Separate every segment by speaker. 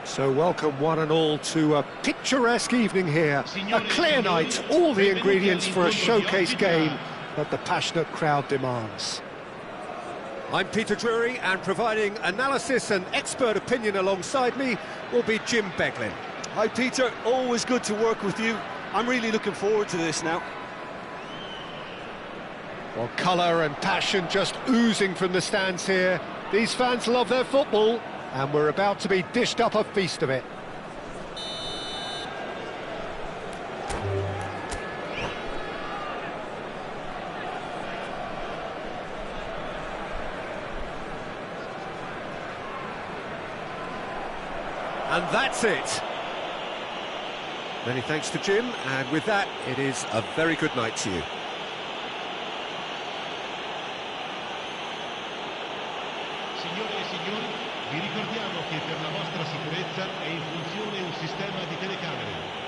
Speaker 1: So welcome one and all to a picturesque evening here. A clear night, all the ingredients for a showcase game that the passionate crowd demands. I'm Peter Drury, and providing analysis and expert opinion alongside me will be Jim Beglin.
Speaker 2: Hi Peter, always good to work with you. I'm really looking forward to this now.
Speaker 1: Well, colour and passion just oozing from the stands here. These fans love their football, and we're about to be dished up a feast of it. And that's it. Many thanks to Jim, and with that, it is a very good night to you.
Speaker 3: Signore e signori, vi ricordiamo che per la vostra sicurezza è in funzione un sistema di telecamere.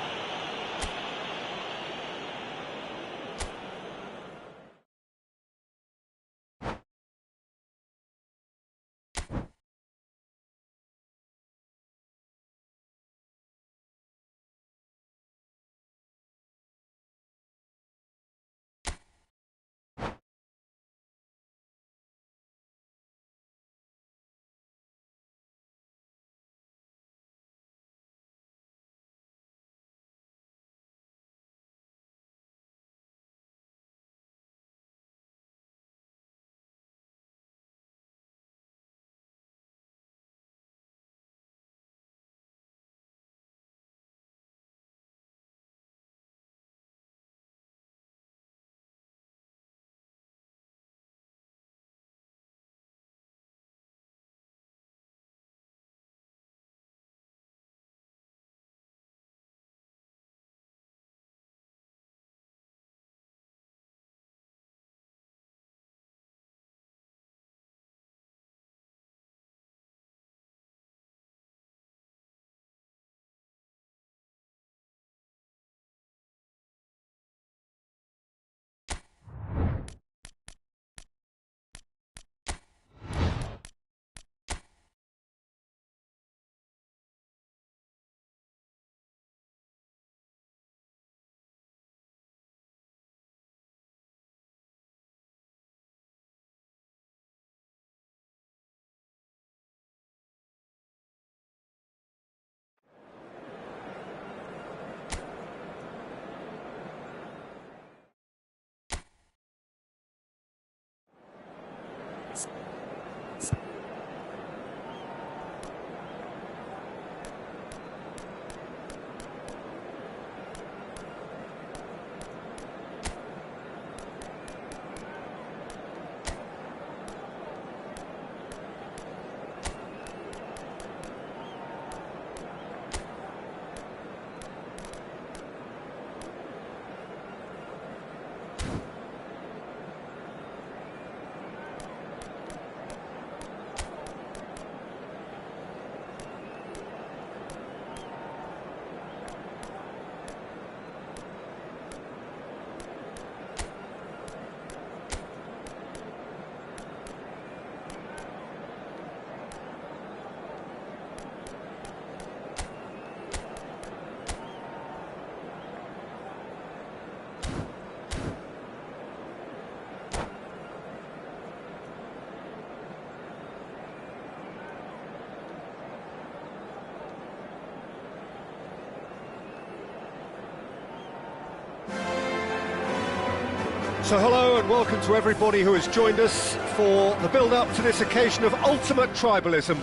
Speaker 1: So hello and welcome to everybody who has joined us for the build-up to this occasion of ultimate tribalism.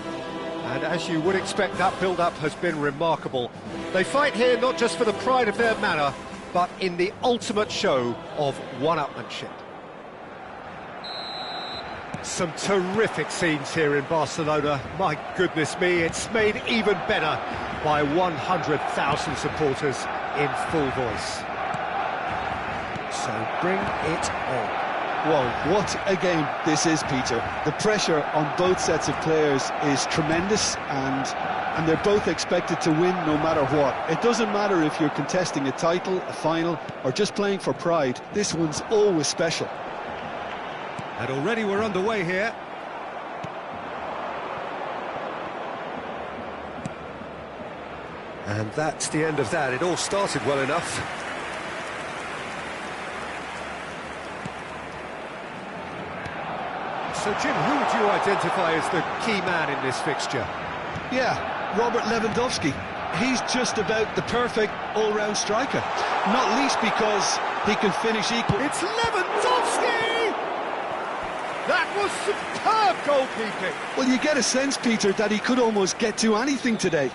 Speaker 1: And as you would expect, that build-up has been remarkable. They fight here not just for the pride of their manor, but in the ultimate show of one-upmanship. Some terrific scenes here in Barcelona. My goodness me, it's made even better by 100,000 supporters in full voice. So bring it on.
Speaker 2: Well, what a game this is, Peter. The pressure on both sets of players is tremendous, and they're both expected to win no matter what. It doesn't matter if you're contesting a title, a final, or just playing for pride. This one's always special.
Speaker 1: And already we're underway here. And that's the end of that. It all started well enough. So, Jim, who would you identify as the key man in this fixture?
Speaker 2: Yeah, Robert Lewandowski. He's just about the perfect all-round striker. Not least because he can finish equal.
Speaker 1: It's Lewandowski! That was superb goalkeeping.
Speaker 2: Well, you get a sense, Peter, that he could almost get to anything today.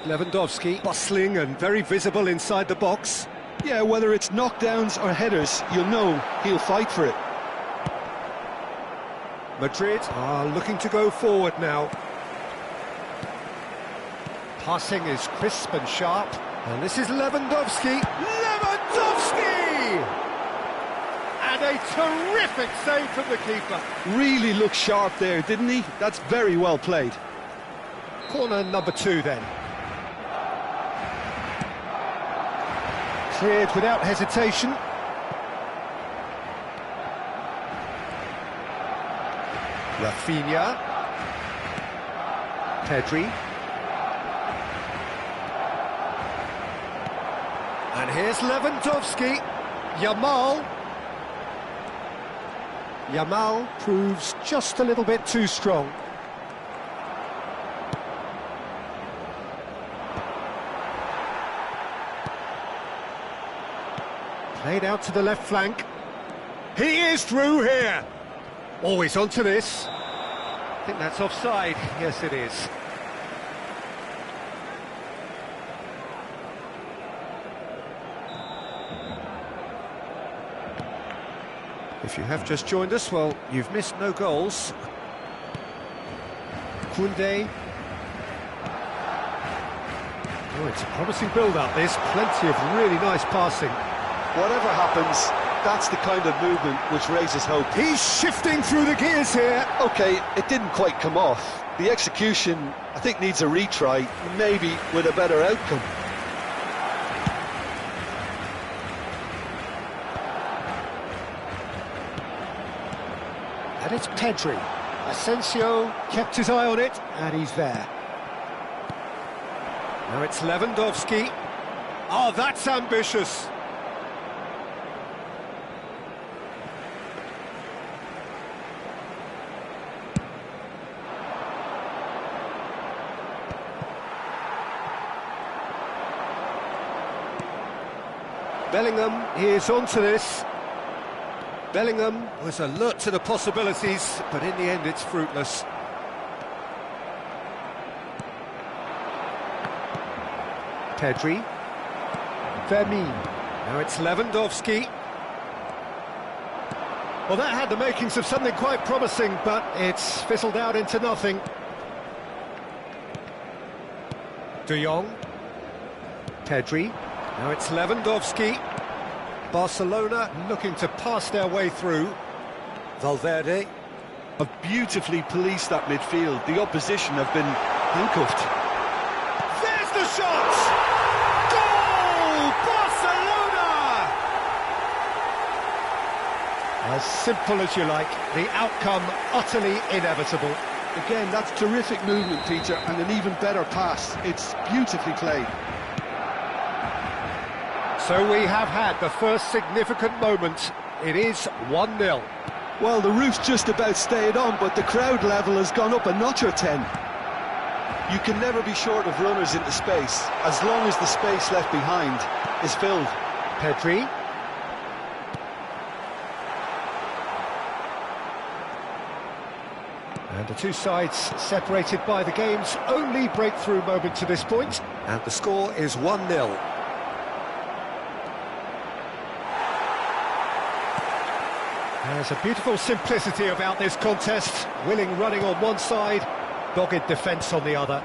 Speaker 1: Lewandowski, bustling and very visible inside the box.
Speaker 2: Yeah, whether it's knockdowns or headers, you'll know he'll fight for it.
Speaker 1: Madrid are looking to go forward now. Passing is crisp and sharp. And this is Lewandowski. Lewandowski! And a terrific save from the keeper.
Speaker 2: Really looked sharp there, didn't he? That's very well played.
Speaker 1: Corner number 2 then. Cleared without hesitation. Rafinha. Pedri. And here's Lewandowski. Yamal proves just a little bit too strong. Played out to the left flank. He is through here. Always onto this. I think that's offside. Yes, it is. If you have just joined us, well, you've missed no goals. Koundé. Oh, it's a promising build-up, this. Plenty of really nice passing.
Speaker 2: Whatever happens, that's the kind of movement which raises hope.
Speaker 1: He's shifting through the gears here.
Speaker 2: OK, it didn't quite come off. The execution, I think, needs a retry, maybe with a better outcome.
Speaker 1: And it's Pedri. Asensio kept his eye on it, and he's there. Now it's Lewandowski. Oh, that's ambitious. Bellingham is onto this. Bellingham was alert to the possibilities, but in the end it's fruitless. Pedri. Vermin. Now it's Lewandowski. Well, that had the makings of something quite promising, but it's fizzled out into nothing. De Jong. Pedri. Now it's Lewandowski. Barcelona looking to pass their way through. Valverde.
Speaker 2: Have beautifully policed that midfield. The opposition have been handcuffed.
Speaker 1: There's the shot! Goal! Barcelona! As simple as you like, the outcome utterly inevitable.
Speaker 2: Again, that's terrific movement, Peter, and an even better pass. It's beautifully played.
Speaker 1: So we have had the first significant moment. It is 1-0.
Speaker 2: Well, the roof's just about stayed on, but the crowd level has gone up a notch or 10. You can never be short of runners into space, as long as the space left behind is filled.
Speaker 1: Pedri. And the two sides separated by the game's only breakthrough moment to this point. And the score is 1-0. There's a beautiful simplicity about this contest. Willing running on one side, dogged defence on the other.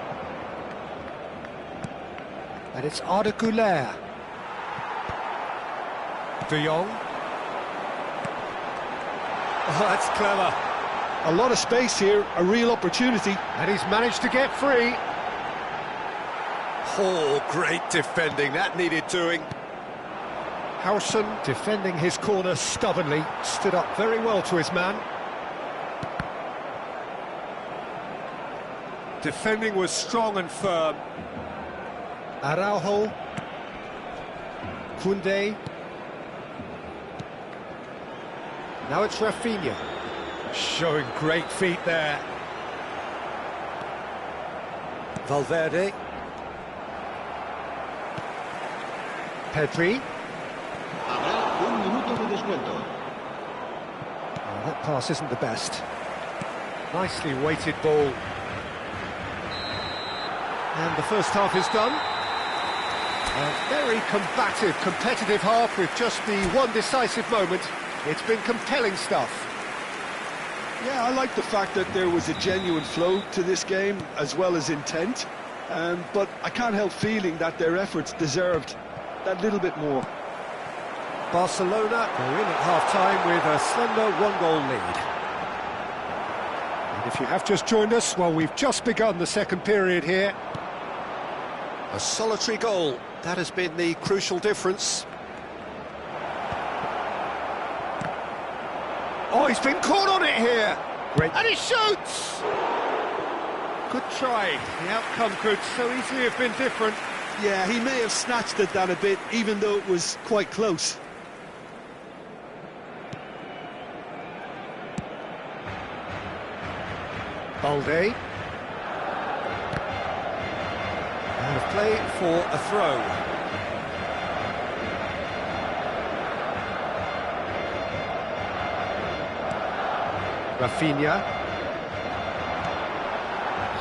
Speaker 1: And it's Arda Güler. De Jong. Oh, that's clever.
Speaker 2: A lot of space here, a real opportunity.
Speaker 1: And he's managed to get free. Oh, great defending. That needed doing. Howson, defending his corner stubbornly, stood up very well to his man. Defending was strong and firm. Araujo. Koundé. Now it's Rafinha. Showing great feet there. Valverde. Pedri.
Speaker 3: Habrá un minuto de descuento.
Speaker 1: Oh, that pass isn't the best. Nicely weighted ball. And the first half is done. A very combative, competitive half with just the one decisive moment. It's been compelling stuff.
Speaker 2: Yeah, I like the fact that there was a genuine flow to this game, as well as intent. But I can't help feeling that their efforts deserved that little bit more.
Speaker 1: Barcelona are in at half-time with a slender one-goal lead. And if you have just joined us, well, we've just begun the second period here. A solitary goal, that has been the crucial difference. Oh, he's been caught on it here! Great. And he shoots! Good try. The outcome could so easily have been different.
Speaker 2: Yeah, he may have snatched at that a bit, even though it was quite close.
Speaker 1: Balde. Out of play for a throw. Rafinha.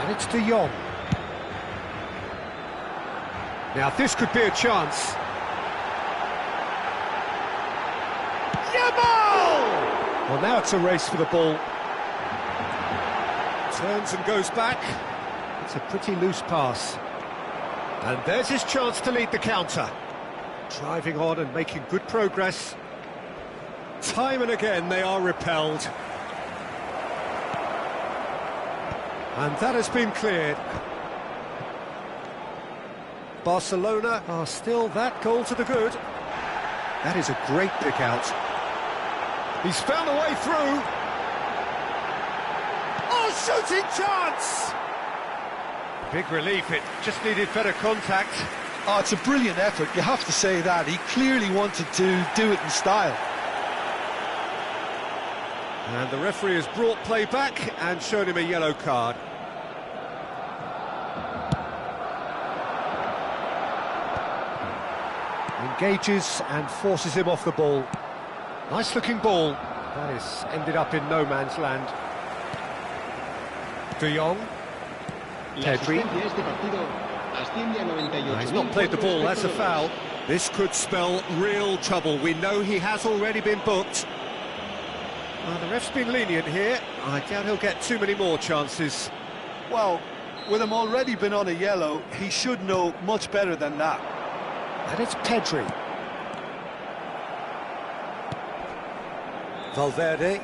Speaker 1: And it's De Jong. Now this could be a chance. Yamal! Well, now it's a race for the ball. Turns and goes back. It's a pretty loose pass. And there's his chance to lead the counter. Driving on and making good progress. Time and again they are repelled. And that has been cleared. Barcelona are still that goal to the good. That is a great pick out. He's found a way through. Oh, shooting chance! Big relief, it just needed better contact.
Speaker 2: Oh, it's a brilliant effort, you have to say that. He clearly wanted to do it in style.
Speaker 1: And the referee has brought play back and shown him a yellow card. Engages and forces him off the ball. Nice looking ball. That is ended up in no man's land. De Jong. Pedri. He's not played the ball, that's a foul. This could spell real trouble. We know he has already been booked. Well, the ref's been lenient here. I doubt he'll get too many more chances.
Speaker 2: Well, with him already been on a yellow, he should know much better than that.
Speaker 1: And it's Pedri. Valverde.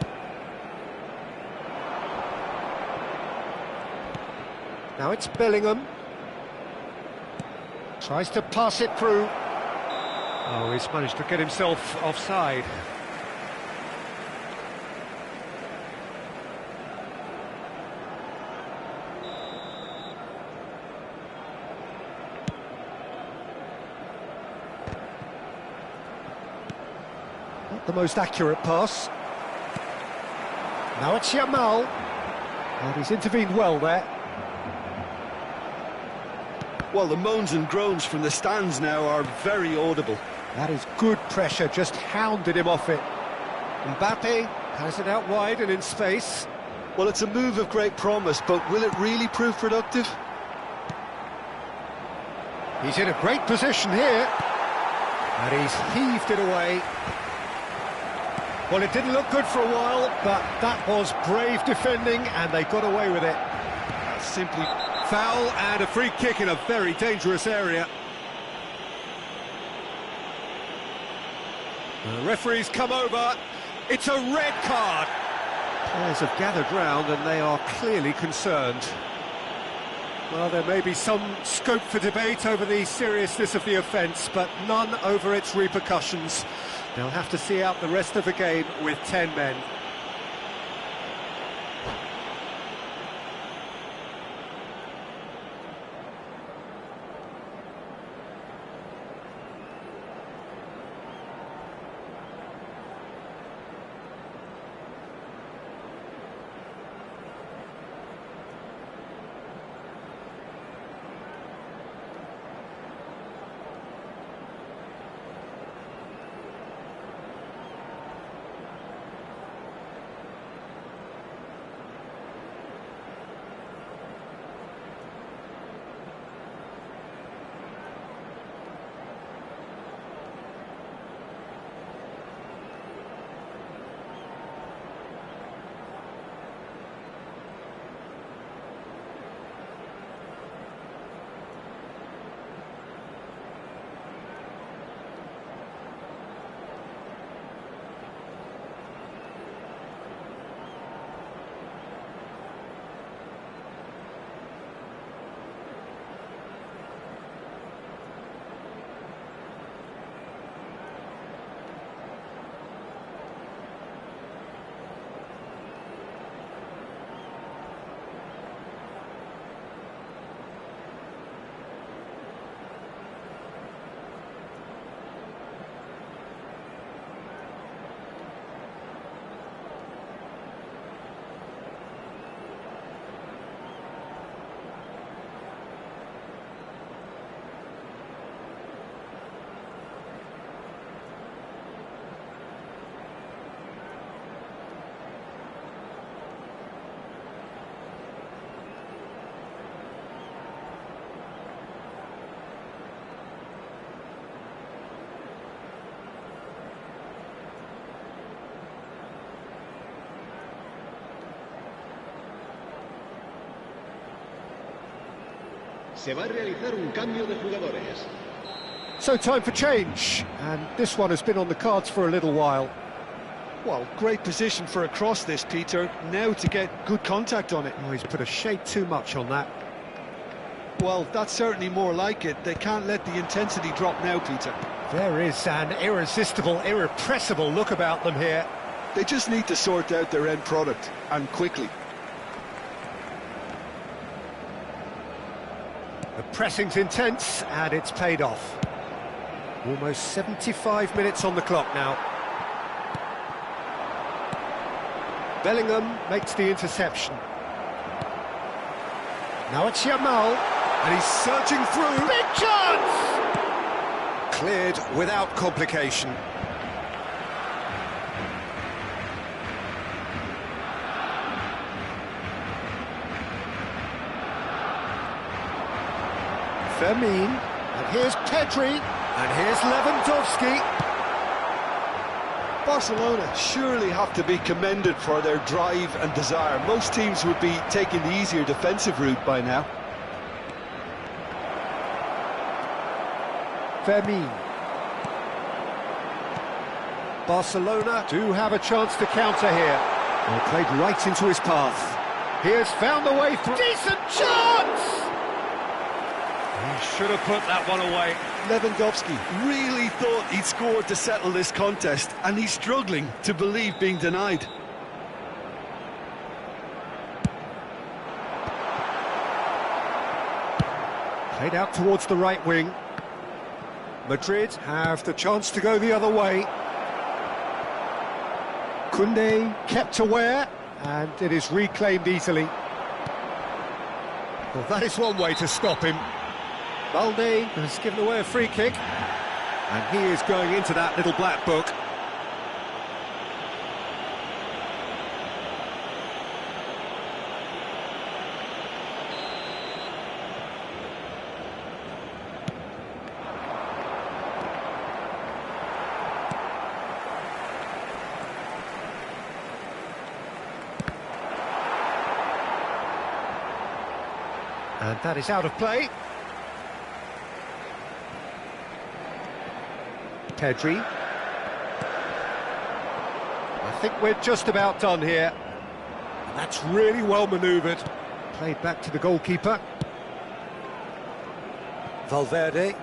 Speaker 1: Now it's Bellingham. Tries to pass it through. Oh, he's managed to get himself offside. Not the most accurate pass. Now it's Yamal. And he's intervened well there.
Speaker 2: Well, the moans and groans from the stands now are very audible.
Speaker 1: That is good pressure, just hounded him off it. Mbappe has it out wide and in space.
Speaker 2: Well, it's a move of great promise, but will it really prove productive?
Speaker 1: He's in a great position here. And he's heaved it away. Well, it didn't look good for a while, but that was brave defending, and they got away with it.
Speaker 2: That's simply...
Speaker 1: Foul and a free kick in a very dangerous area. The referee's come over. It's a red card. Players have gathered round and they are clearly concerned. Well, there may be some scope for debate over the seriousness of the offence, but none over its repercussions. They'll have to see out the rest of the game with 10 men.
Speaker 3: Se va a realizar un cambio de jugadores.
Speaker 1: So time for change, and this one has been on the cards for a little while.
Speaker 2: Well, great position for a cross this, Peter. Now to get good contact on it.
Speaker 1: Oh, he's put a shade too much on that.
Speaker 2: Well, that's certainly more like it. They can't let the intensity drop now, Peter.
Speaker 1: There is an irresistible, irrepressible look about them here.
Speaker 2: They just need to sort out their end product, and quickly.
Speaker 1: The pressing's intense, and it's paid off. Almost 75 minutes on the clock now. Bellingham makes the interception. Now it's Yamal, and he's surging through. Big chance! Cleared without complication. Fermin, and here's Pedri, and here's Lewandowski.
Speaker 2: Barcelona surely have to be commended for their drive and desire. Most teams would be taking the easier defensive route by now.
Speaker 1: Fermin. Barcelona do have a chance to counter here. Well, played right into his path. He has found the way through. Decent chance! He should have put that one away.
Speaker 2: Lewandowski really thought he'd scored to settle this contest, and he's struggling to believe being denied.
Speaker 1: Played out towards the right wing. Madrid have the chance to go the other way. Koundé kept aware, and it is reclaimed easily. Well, that is one way to stop him. Balde has given away a free kick, and he is going into that little black book. And that is out of play. Pedri. I think we're just about done here. And that's really well manoeuvred. Played back to the goalkeeper. Valverde.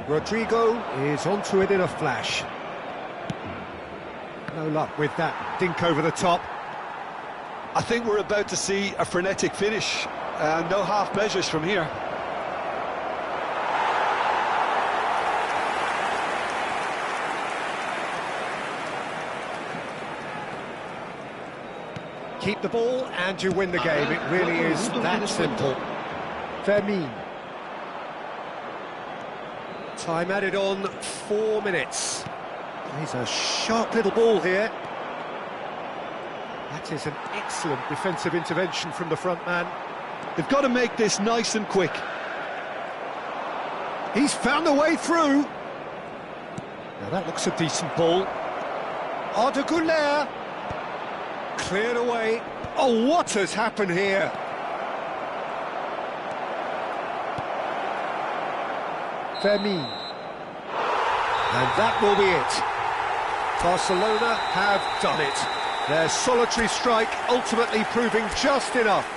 Speaker 1: Rodrigo is onto it in a flash. No luck with that dink over the top.
Speaker 2: I think we're about to see a frenetic finish. No half measures from here.
Speaker 1: Keep the ball and you win the game. It really is that simple. Fermin. Time added on 4 minutes. He's a sharp little ball here. That is an excellent defensive intervention from the front man.
Speaker 2: They've got to make this nice and quick.
Speaker 1: He's found a way through. Now that looks a decent ball. Arda Güler. Cleared away. Oh, what has happened here? Fermin. And that will be it. Barcelona have done it. Their solitary strike ultimately proving just enough.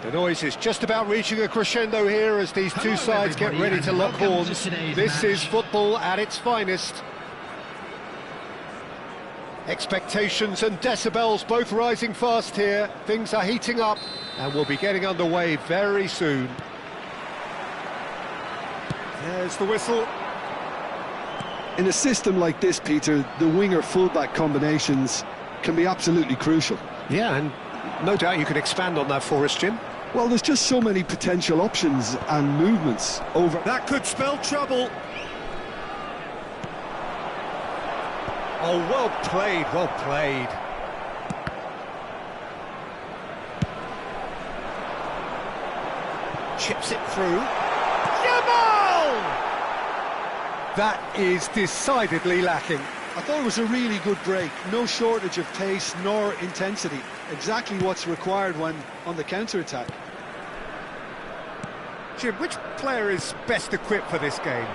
Speaker 1: The noise is just about reaching a crescendo here as these two sides get ready to lock horns. This is football at its finest. Expectations and decibels both rising fast here. Things are heating up and we'll be getting underway very soon. There's the whistle.
Speaker 2: In a system like this, Peter, the winger-fullback combinations can be absolutely crucial.
Speaker 1: Yeah, and no doubt you can expand on that for us, Jim.
Speaker 2: Well, there's just so many potential options and movements over...
Speaker 1: That could spell trouble. Oh, well played, well played. Chips it through. Jamal! That is decidedly lacking.
Speaker 2: I thought it was a really good break. No shortage of pace nor intensity. Exactly what's required when on the counter-attack.
Speaker 1: Jim, which player is best equipped for this game?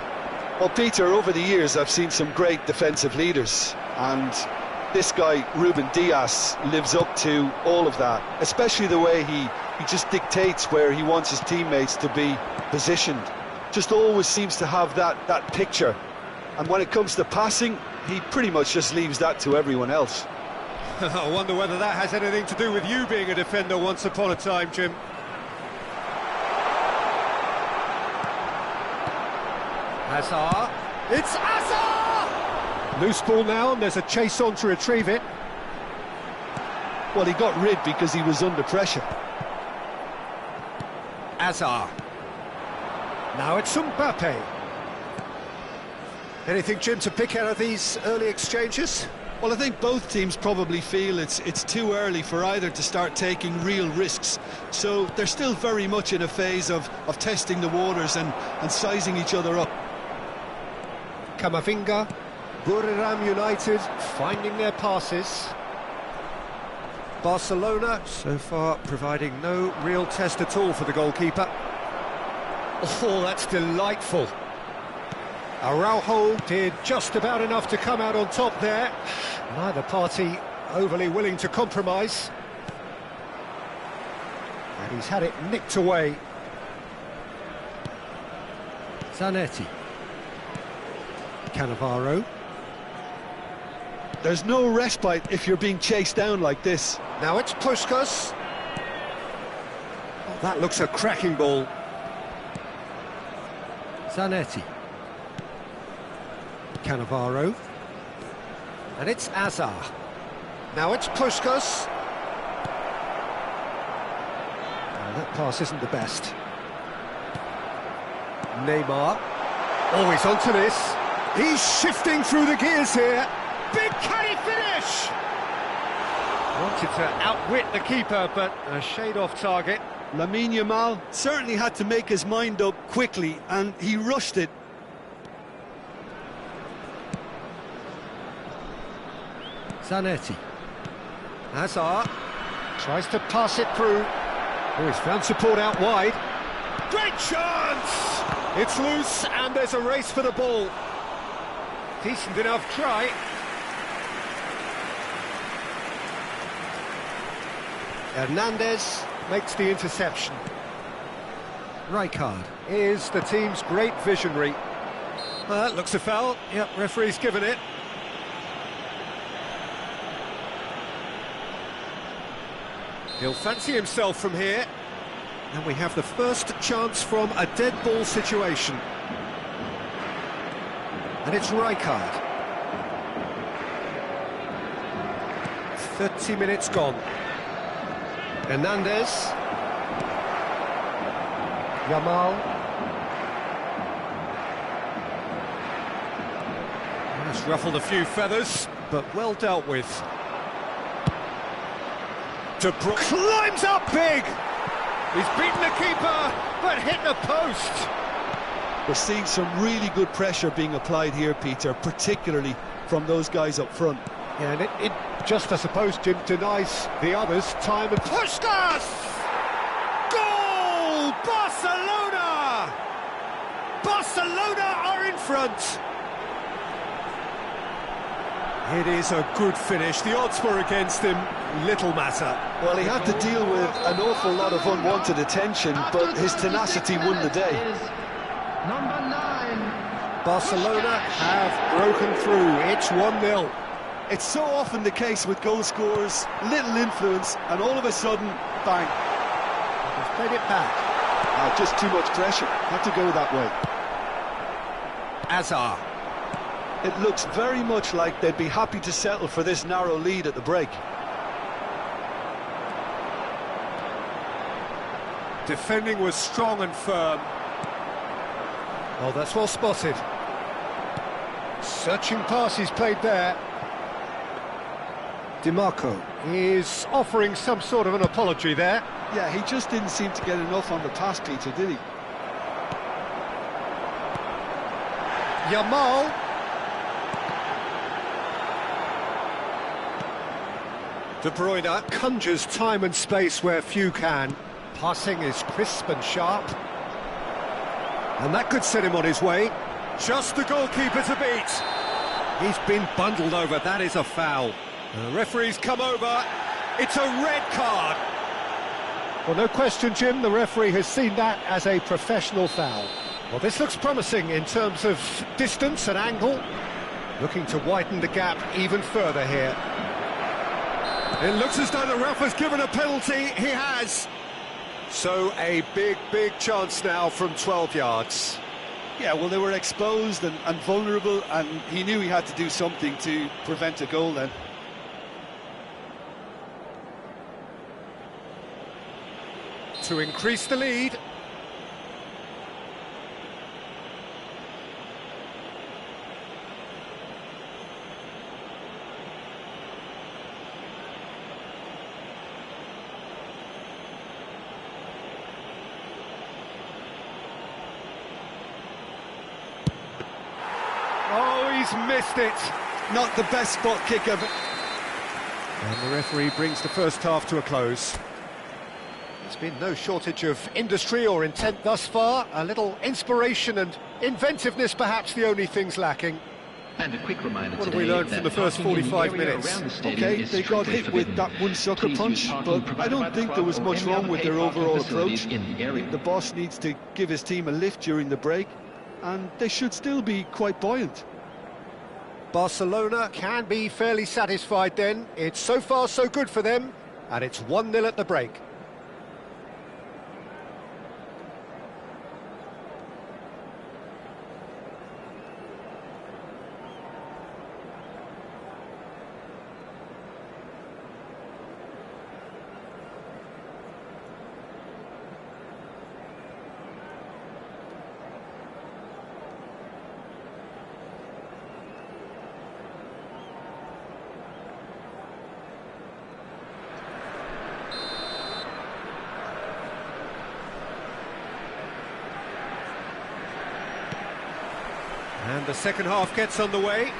Speaker 2: Well, Peter, over the years I've seen some great defensive leaders, and this guy, Ruben Dias, lives up to all of that, especially the way he just dictates where he wants his teammates to be positioned. Just always seems to have that picture, and when it comes to passing, he pretty much just leaves that to everyone else.
Speaker 1: I wonder whether that has anything to do with you being a defender once upon a time, Jim. Hazard, it's Hazard! Loose ball now, and there's a chase on to retrieve it.
Speaker 2: Well, he got rid because he was under pressure.
Speaker 1: Hazard. Now it's Mbappe. Anything, Jim, to pick out of these early exchanges?
Speaker 2: Well, I think both teams probably feel it's too early for either to start taking real risks. So they're still very much in a phase of testing the waters and sizing each other up.
Speaker 1: Camavinga, Buriram United finding their passes. Barcelona so far providing no real test at all for the goalkeeper. Oh, that's delightful. Araujo did just about enough to come out on top there. Neither party overly willing to compromise. And he's had it nicked away. Zanetti. Cannavaro.
Speaker 2: There's no respite if you're being chased down like this.
Speaker 1: Now it's Puskas. Oh, that looks a cracking ball. Zanetti. Cannavaro. And it's Azar. Now it's Puskas. Oh, that pass isn't the best. Neymar. Oh, he's onto this. He's shifting through the gears here. Big can he finish? Wanted to outwit the keeper, but a shade off target.
Speaker 2: Lamine Yamal certainly had to make his mind up quickly, and he rushed it.
Speaker 1: Zanetti. Hazard tries to pass it through. Oh, he's found support out wide. Great chance! It's loose, and there's a race for the ball. Decent enough try. Hernandez makes the interception. Rijkaard is the team's great visionary. That looks a foul. Yep, referee's given it. He'll fancy himself from here. And we have the first chance from a dead ball situation. And it's Rijkaard. 30 minutes gone. Hernandez. Yamal. That's ruffled a few feathers, but well dealt with. De Bruyne climbs up big! He's beaten the keeper, but hit the post!
Speaker 2: We're seeing some really good pressure being applied here, Peter, particularly from those guys up front.
Speaker 1: Yeah, and it just, I suppose, Jim, denies the others time and... Puskas! Goal! Barcelona! Barcelona are in front! It is a good finish. The odds were against him, little matter.
Speaker 2: Well, he had to deal with an awful lot of unwanted attention, but his tenacity won the day.
Speaker 3: Number 9.
Speaker 1: Barcelona have broken through. It's 1-0.
Speaker 2: It's so often the case with goal scorers, little influence, and all of a sudden, bang.
Speaker 1: He's played it back.
Speaker 2: Just too much pressure. Had to go that way.
Speaker 1: Azar.
Speaker 2: It looks very much like they'd be happy to settle for this narrow lead at the break.
Speaker 1: Defending was strong and firm. Oh, that's well spotted. Searching pass he's played there. DiMarco is offering some sort of an apology there.
Speaker 2: Yeah, he just didn't seem to get enough on the pass, Peter, did he?
Speaker 1: Yamal. De Bruyne conjures time and space where few can. Passing is crisp and sharp. And that could set him on his way. Just the goalkeeper to beat. He's been bundled over. That is a foul. The referee's come over. It's a red card. Well, no question, Jim, the referee has seen that as a professional foul. Well, this looks promising in terms of distance and angle. Looking to widen the gap even further here. It looks as though the ref has given a penalty. He has. So a big chance now from 12 yards.
Speaker 2: Yeah, well, they were exposed and vulnerable, and he knew he had to do something to prevent a goal then.
Speaker 1: To increase the lead. Oh, he's missed it.
Speaker 2: Not the best spot kick ever.
Speaker 1: And the referee brings the first half to a close. There's been no shortage of industry or intent thus far. A little inspiration and inventiveness, perhaps the only things lacking.
Speaker 4: And a quick reminder
Speaker 1: what have we learned from the first 45 minutes?
Speaker 2: Okay, they got hit with that one sucker punch, but I don't think there was much wrong with their overall approach. The boss needs to give his team a lift during the break, and they should still be quite buoyant.
Speaker 1: Barcelona can be fairly satisfied then. It's so far so good for them, and it's 1-0 at the break. And the second half gets underway.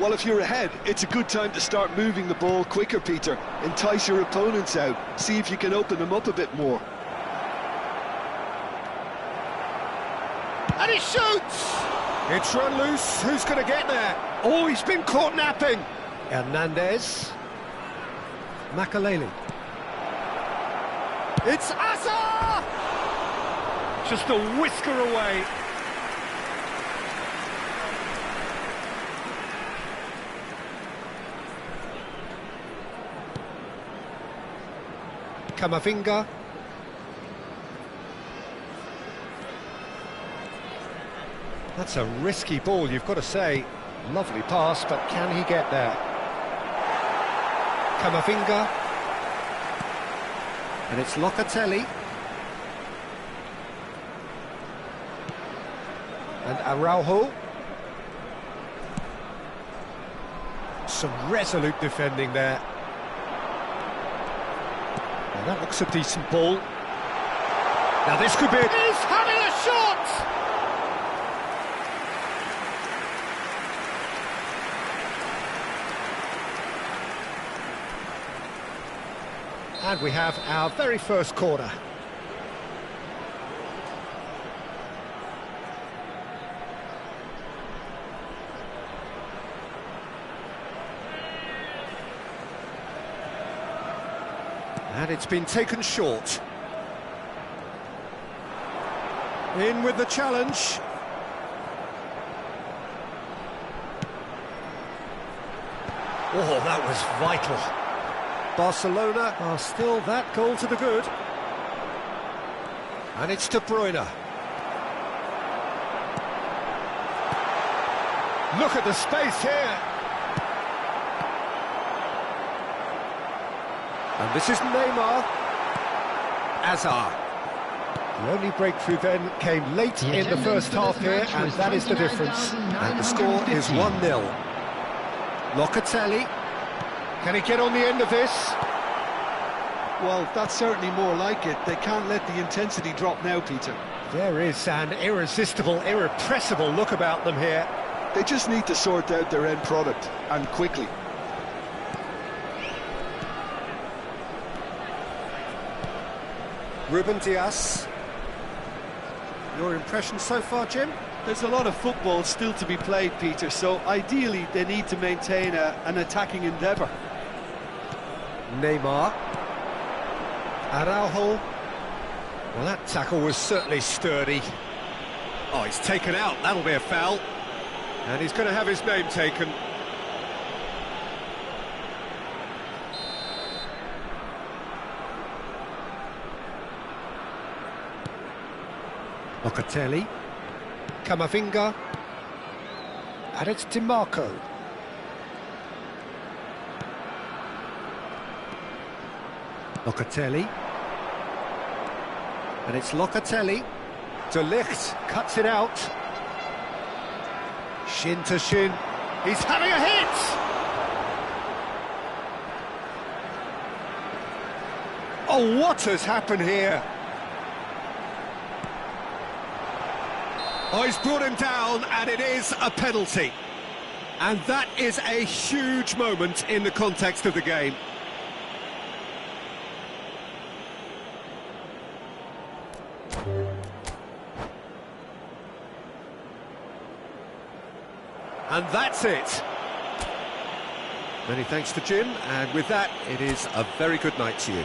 Speaker 2: Well, if you're ahead, it's a good time to start moving the ball quicker, Peter. Entice your opponents out. See if you can open them up a bit more.
Speaker 1: And he shoots! It's run loose. Who's going to get there? Oh, he's been caught napping. Hernandez. Makaleli. It's Azar! Just a whisker away. Camavinga. That's a risky ball, you've got to say. Lovely pass, but can he get there? Camavinga. And it's Locatelli. And Araujo. Some resolute defending there. Well, that looks a decent ball. Now this could be... He's having a shot! And we have our very first corner. And it's been taken short. In with the challenge. Oh, that was vital. Barcelona are still that goal to the good. And it's De Bruyne. Look at the space here. And this is Neymar. Hazard. The only breakthrough then came late in the first half here, and that is the difference. And the score is 1-0. Locatelli. Can he get on the end of this?
Speaker 2: Well, that's certainly more like it. They can't let the intensity drop now, Peter.
Speaker 1: There is an irresistible, irrepressible look about them here.
Speaker 2: They just need to sort out their end product, and quickly.
Speaker 1: Ruben Dias. Your impression so far, Jim?
Speaker 2: There's a lot of football still to be played, Peter, so ideally they need to maintain an attacking endeavour.
Speaker 1: Neymar. Araujo. Well, that tackle was certainly sturdy. Oh, he's taken out. That'll be a foul. And he's going to have his name taken. Locatelli. Camavinga. And it's DiMarco. Locatelli. And it's Locatelli. De Ligt cuts it out. Shin to shin. He's having a hit! Oh, what has happened here? Oh, he's brought him down, and it is a penalty. And that is a huge moment in the context of the game. And that's it. Many thanks to Jim, and with that, it is a very good night to you.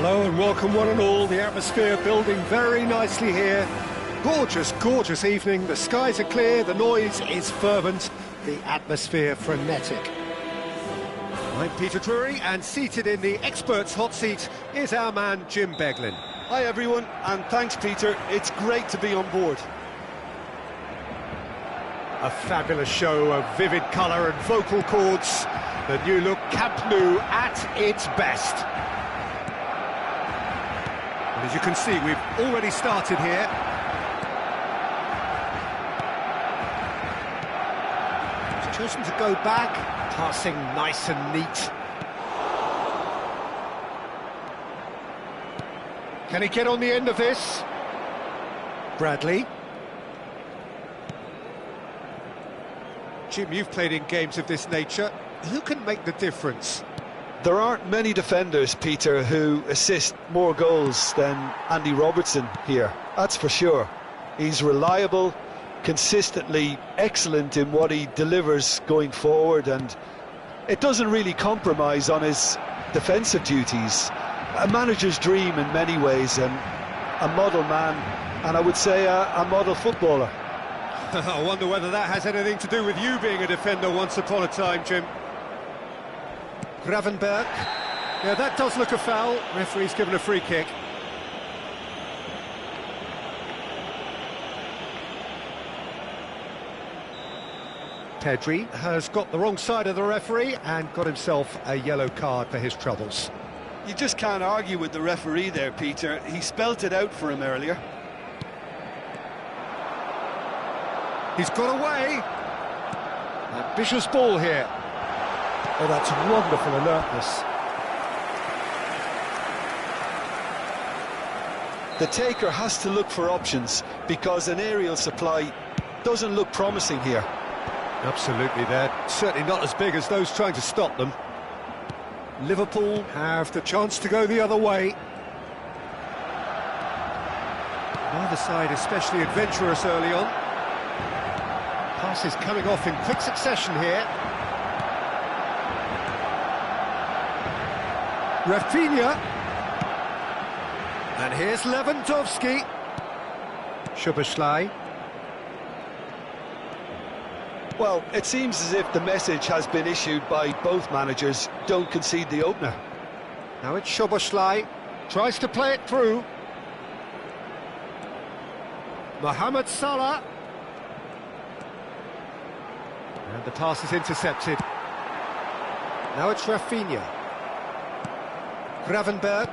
Speaker 1: Hello and welcome one and all. The atmosphere building very nicely here. Gorgeous, gorgeous evening. The skies are clear, the noise is fervent, the atmosphere frenetic. I'm Peter Drury, and seated in the experts' hot seat is our man Jim Beglin.
Speaker 2: Hi everyone, and thanks Peter, it's great to be on board.
Speaker 1: A fabulous show of vivid colour and vocal cords. The new look Camp Nou at its best. And as you can see, we've already started here. He's chosen to go back, passing nice and neat. Can he get on the end of this? Bradley. Jim, you've played in games of this nature. Who can make the difference?
Speaker 2: There aren't many defenders, Peter, who assist more goals than Andy Robertson here, that's for sure. He's reliable, consistently excellent in what he delivers going forward, and it doesn't really compromise on his defensive duties. A manager's dream in many ways, and a model man, and I would say a model footballer.
Speaker 1: I wonder whether that has anything to do with you being a defender once upon a time, Jim. Gravenberg. Yeah, that does look a foul. Referee's given a free kick. Pedri has got the wrong side of the referee and got himself a yellow card for his troubles.
Speaker 2: You just can't argue with the referee there, Peter. He spelt it out for him earlier.
Speaker 1: He's got away. Ambitious ball here. Oh, that's wonderful alertness.
Speaker 2: The taker has to look for options because an aerial supply doesn't look promising here.
Speaker 1: Absolutely, they're certainly not as big as those trying to stop them. Liverpool have the chance to go the other way. Neither side especially adventurous early on. Passes coming off in quick succession here. Rafinha. And here's Lewandowski. Szoboszlai.
Speaker 2: Well, it seems as if the message has been issued by both managers: don't concede the opener.
Speaker 1: Now it's Szoboszlai. Tries to play it through. Mohamed Salah. And the pass is intercepted. Now it's Rafinha. Gravenberg.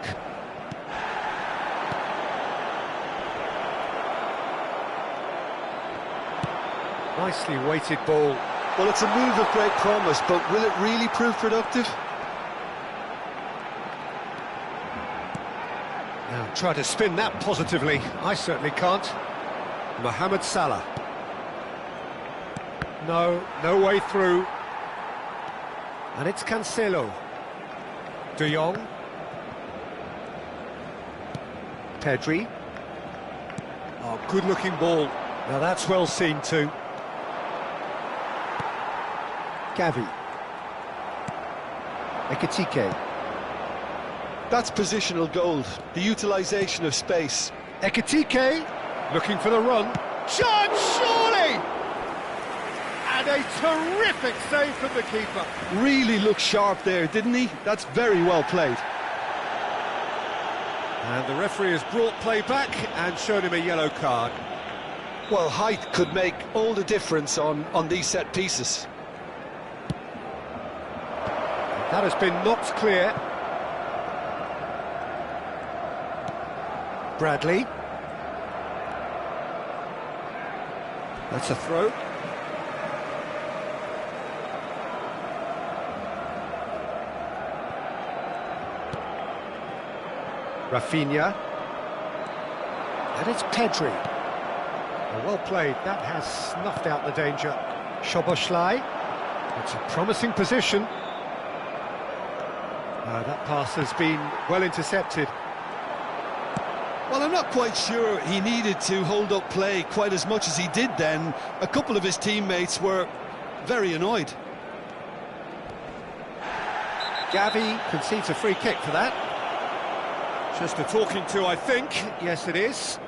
Speaker 1: Nicely weighted ball.
Speaker 2: Well, it's a move of great promise, but will it really prove productive?
Speaker 1: Now try to spin that positively. I certainly can't. Mohamed Salah. No way through. And it's Cancelo. De Jong. Pedri. Oh, good-looking ball. Now that's well seen too. Gavi. Ekitike.
Speaker 2: That's positional gold, the utilisation of space.
Speaker 1: Ekitike, looking for the run. Chance, surely! And a terrific save from the keeper.
Speaker 2: Really looked sharp there, didn't he? That's very well played.
Speaker 1: And the referee has brought play back and shown him a yellow card.
Speaker 2: Well, height could make all the difference on these set pieces.
Speaker 1: That has been knocked clear. Bradley. That's a throw. Rafinha. And it's Pedri. Well played, that has snuffed out the danger. Szoboszlai. It's a promising position. That pass has been well intercepted.
Speaker 2: Well, I'm not quite sure he needed to hold up play quite as much as he did then. A couple of his teammates were very annoyed.
Speaker 1: Gavi concedes a free kick for that. Just a talking to, I think. Yes, it is.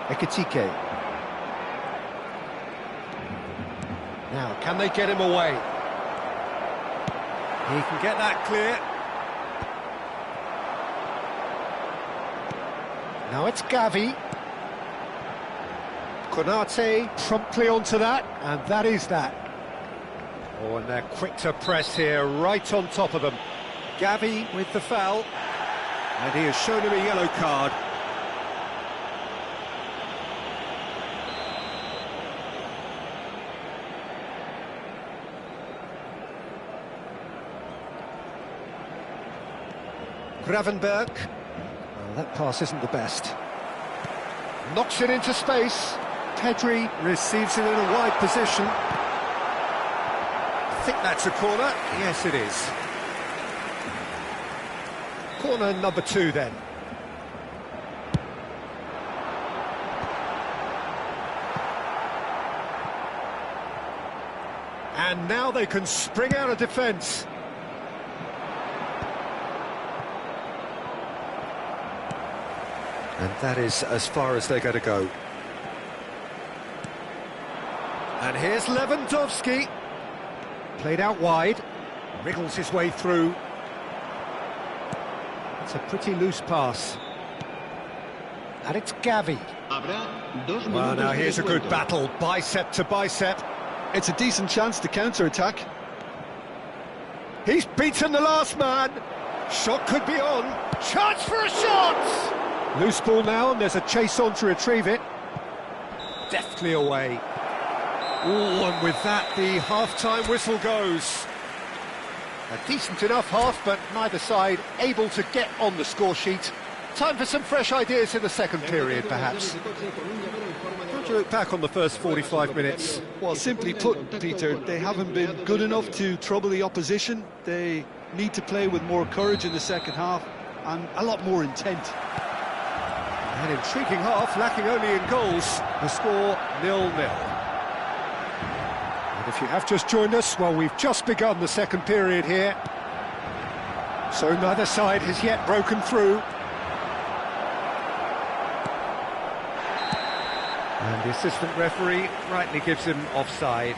Speaker 1: Ekitike. Now, can they get him away? He can get that clear. Now it's Gavi. Konate promptly onto that, and that is that. Oh, and they're quick to press here, right on top of them. Gavi with the foul, and he has shown him a yellow card. Gravenberg. Well, that pass isn't the best. Knocks it into space. Pedri receives it in a wide position. I think that's a corner. Yes, it is. Corner number 2 then. And now they can spring out of defence. And that is as far as they're going to go. And here's Lewandowski. Played out wide. Wriggles his way through. It's a pretty loose pass. And it's Gavi. Well, now here's a good battle. Bicep to bicep.
Speaker 2: It's a decent chance to counter-attack.
Speaker 1: He's beaten the last man. Shot could be on. Chance for a shot! Loose ball now, and there's a chase on to retrieve it. Deftly away. Oh, and with that, the half-time whistle goes. A decent enough half, but neither side able to get on the score sheet. Time for some fresh ideas in the second period, perhaps. How do you look back on the first 45 minutes?
Speaker 2: Well, simply put, Peter, they haven't been good enough to trouble the opposition. They need to play with more courage in the second half and a lot more intent.
Speaker 1: An intriguing half, lacking only in goals. The score 0-0. And if you have just joined us, well, we've just begun the second period here. So neither side has yet broken through. And the assistant referee rightly gives him offside.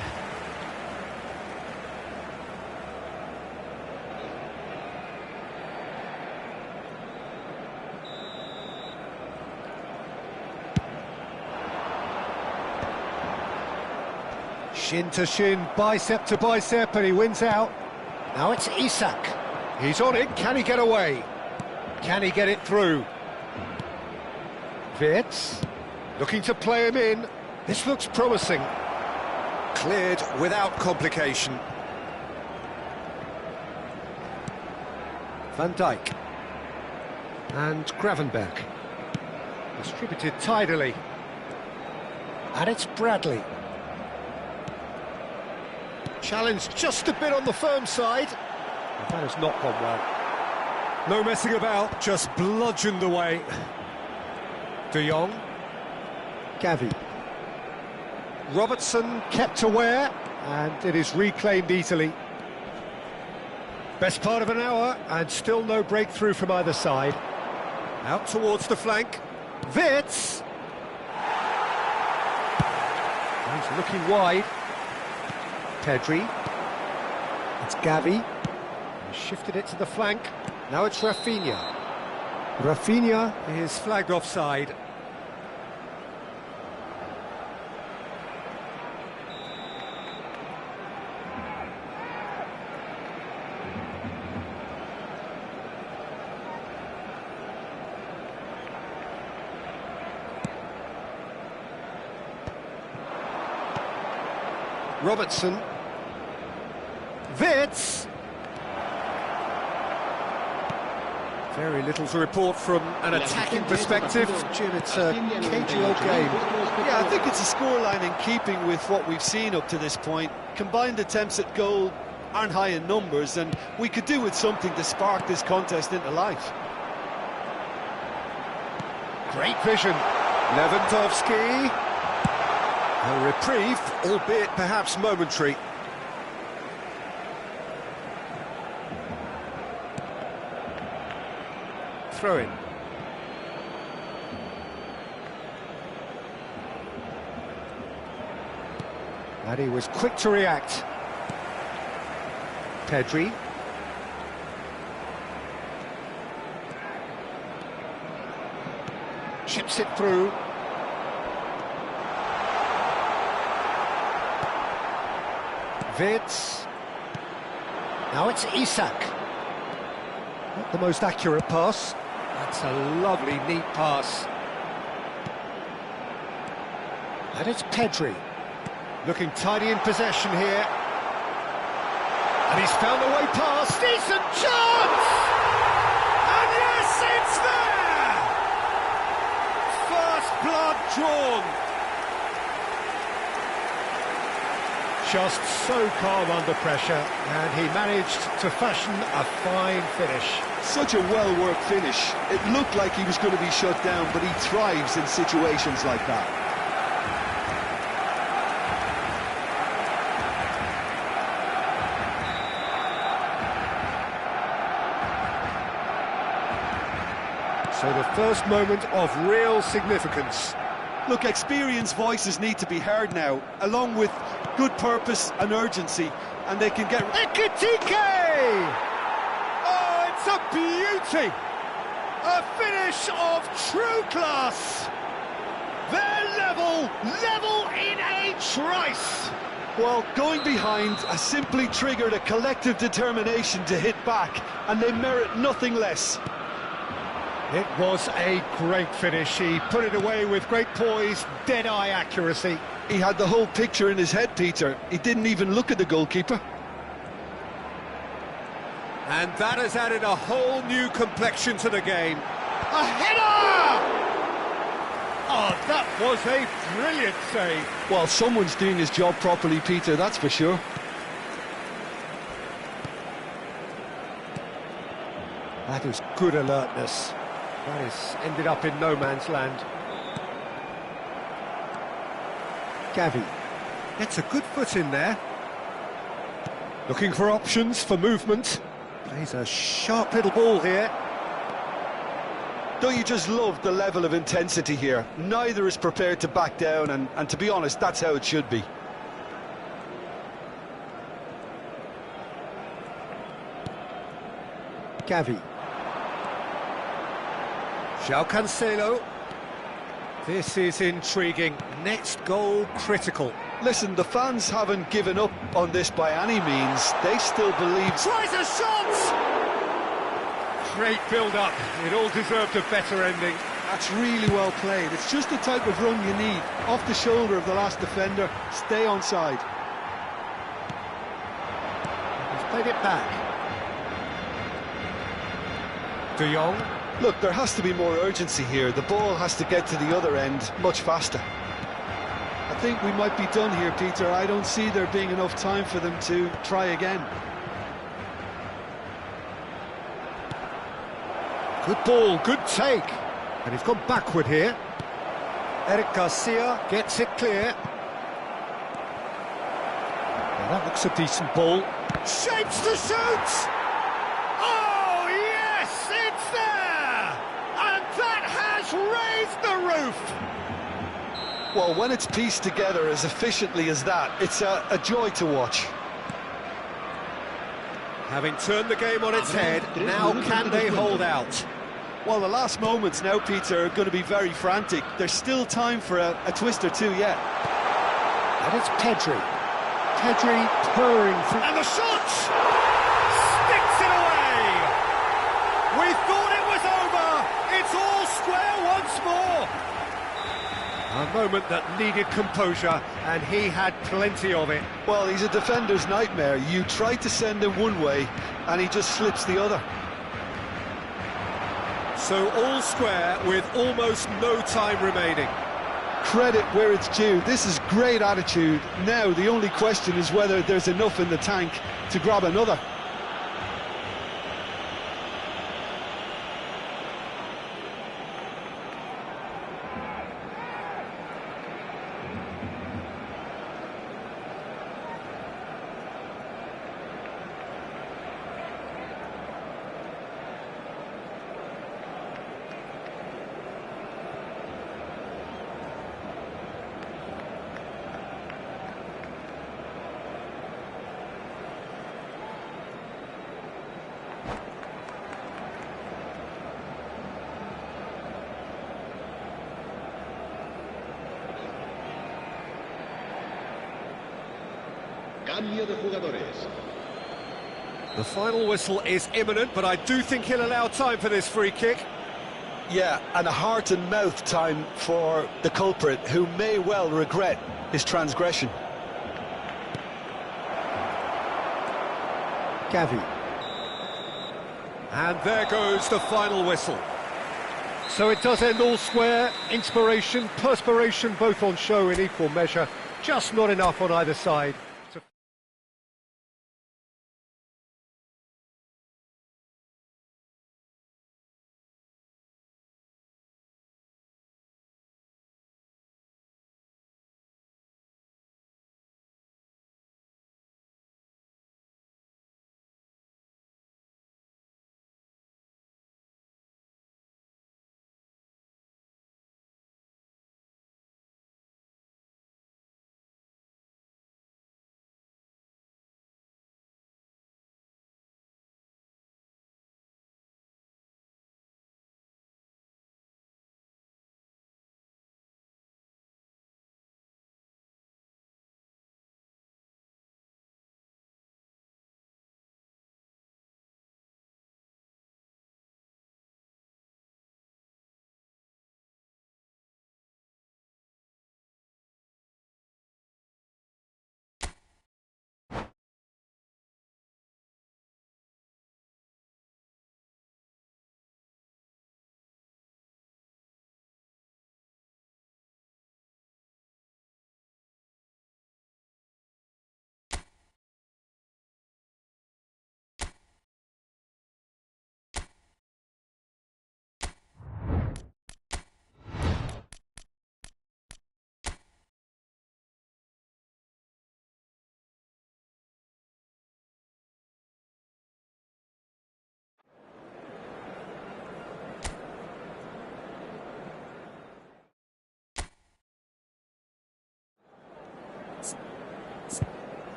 Speaker 1: Shin to shin, bicep to bicep, and he wins out. Now it's Isak. He's on it. Can he get away? Can he get it through? Wirtz looking to play him in. This looks promising. Cleared without complication. Van Dijk. And Gravenberg. Distributed tidily. And it's Bradley. Challenge just a bit on the firm side. But that has not gone well. No messing about, just bludgeoned away. De Jong. Gavi. Robertson kept aware, and it is reclaimed easily. Best part of an hour, and still no breakthrough from either side. Out towards the flank. Wirtz. He's looking wide. Pedri. It's Gavi. He shifted it to the flank. Now it's Rafinha. Rafinha is flagged offside. Robertson. Wirtz. Very little to report from an attacking perspective. Jim, it's a cagey old game.
Speaker 2: Yeah, I think it's a scoreline in keeping with what we've seen up to this point. Combined attempts at goal aren't high in numbers, and we could do with something to spark this contest into life.
Speaker 1: Great vision. Lewandowski. A reprieve, albeit perhaps momentary. Throw in. And he was quick to react. Pedri. Chips it through. Vids. Now it's Isak. Not the most accurate pass. That's a lovely, neat pass. And it's Pedri. Looking tidy in possession here. And he's found a way past. Decent chance! And yes, it's there! First blood drawn. Just so calm under pressure, and he managed to fashion a fine finish.
Speaker 2: Such a well-worked finish. It looked like he was going to be shut down, but he thrives in situations like that.
Speaker 1: So the first moment of real significance.
Speaker 2: Look, experienced voices need to be heard now, along with good purpose and urgency, and they can get...
Speaker 1: Ekitike! Oh, it's a beauty! A finish of true class! They're level in a trice!
Speaker 2: Well, going behind has simply triggered a collective determination to hit back, and they merit nothing less.
Speaker 1: It was a great finish. He put it away with great poise, dead-eye accuracy.
Speaker 2: He had the whole picture in his head, Peter. He didn't even look at the goalkeeper.
Speaker 1: And that has added a whole new complexion to the game. A header! Oh, that was a brilliant save.
Speaker 2: Well, someone's doing his job properly, Peter, that's for sure.
Speaker 1: That is good alertness. That is ended up in no man's land. Gavi gets a good foot in there. Looking for options for movement. Plays a sharp little ball here.
Speaker 2: Don't you just love the level of intensity here? Neither is prepared to back down, and to be honest, that's how it should be.
Speaker 1: Gavi. João Cancelo. This is intriguing. Next goal critical.
Speaker 2: Listen, the fans haven't given up on this by any means. They still believe...
Speaker 1: Tries a shot! Great build-up. It all deserved a better ending.
Speaker 2: That's really well played. It's just the type of run you need. Off the shoulder of the last defender. Stay onside.
Speaker 1: He's played it back. De Jong.
Speaker 2: Look, there has to be more urgency here. The ball has to get to the other end much faster. I think we might be done here, Peter. I don't see there being enough time for them to try again.
Speaker 1: Good ball, good take. And he's gone backward here. Eric Garcia gets it clear. Well, that looks a decent ball. Shapes to shoot! Oh, yes, it's there! And that has raised the roof!
Speaker 2: Well, when it's pieced together as efficiently as that, it's a joy to watch.
Speaker 1: Having turned the game on its head, now can they hold out?
Speaker 2: Well, the last moments now, Peter, are going to be very frantic. There's still time for a twist or two yet.
Speaker 1: And it's Pedri. Pedri purring through... And the shot! Sticks it away! We thought it was over! It's all square once more! A moment that needed composure, and he had plenty of it.
Speaker 2: Well, he's a defender's nightmare. You try to send him one way, and he just slips the other.
Speaker 1: So all square with almost no time remaining.
Speaker 2: Credit where it's due. This is great attitude. Now the only question is whether there's enough in the tank to grab another.
Speaker 3: Cambio de jugadores.
Speaker 1: The final whistle is imminent, but I do think he'll allow time for this free kick.
Speaker 2: Yeah, and a heart and mouth time for the culprit, who may well regret his transgression.
Speaker 1: Gavi. And there goes the final whistle. So it does end all square. Inspiration, perspiration, both on show in equal measure. Just not enough on either side.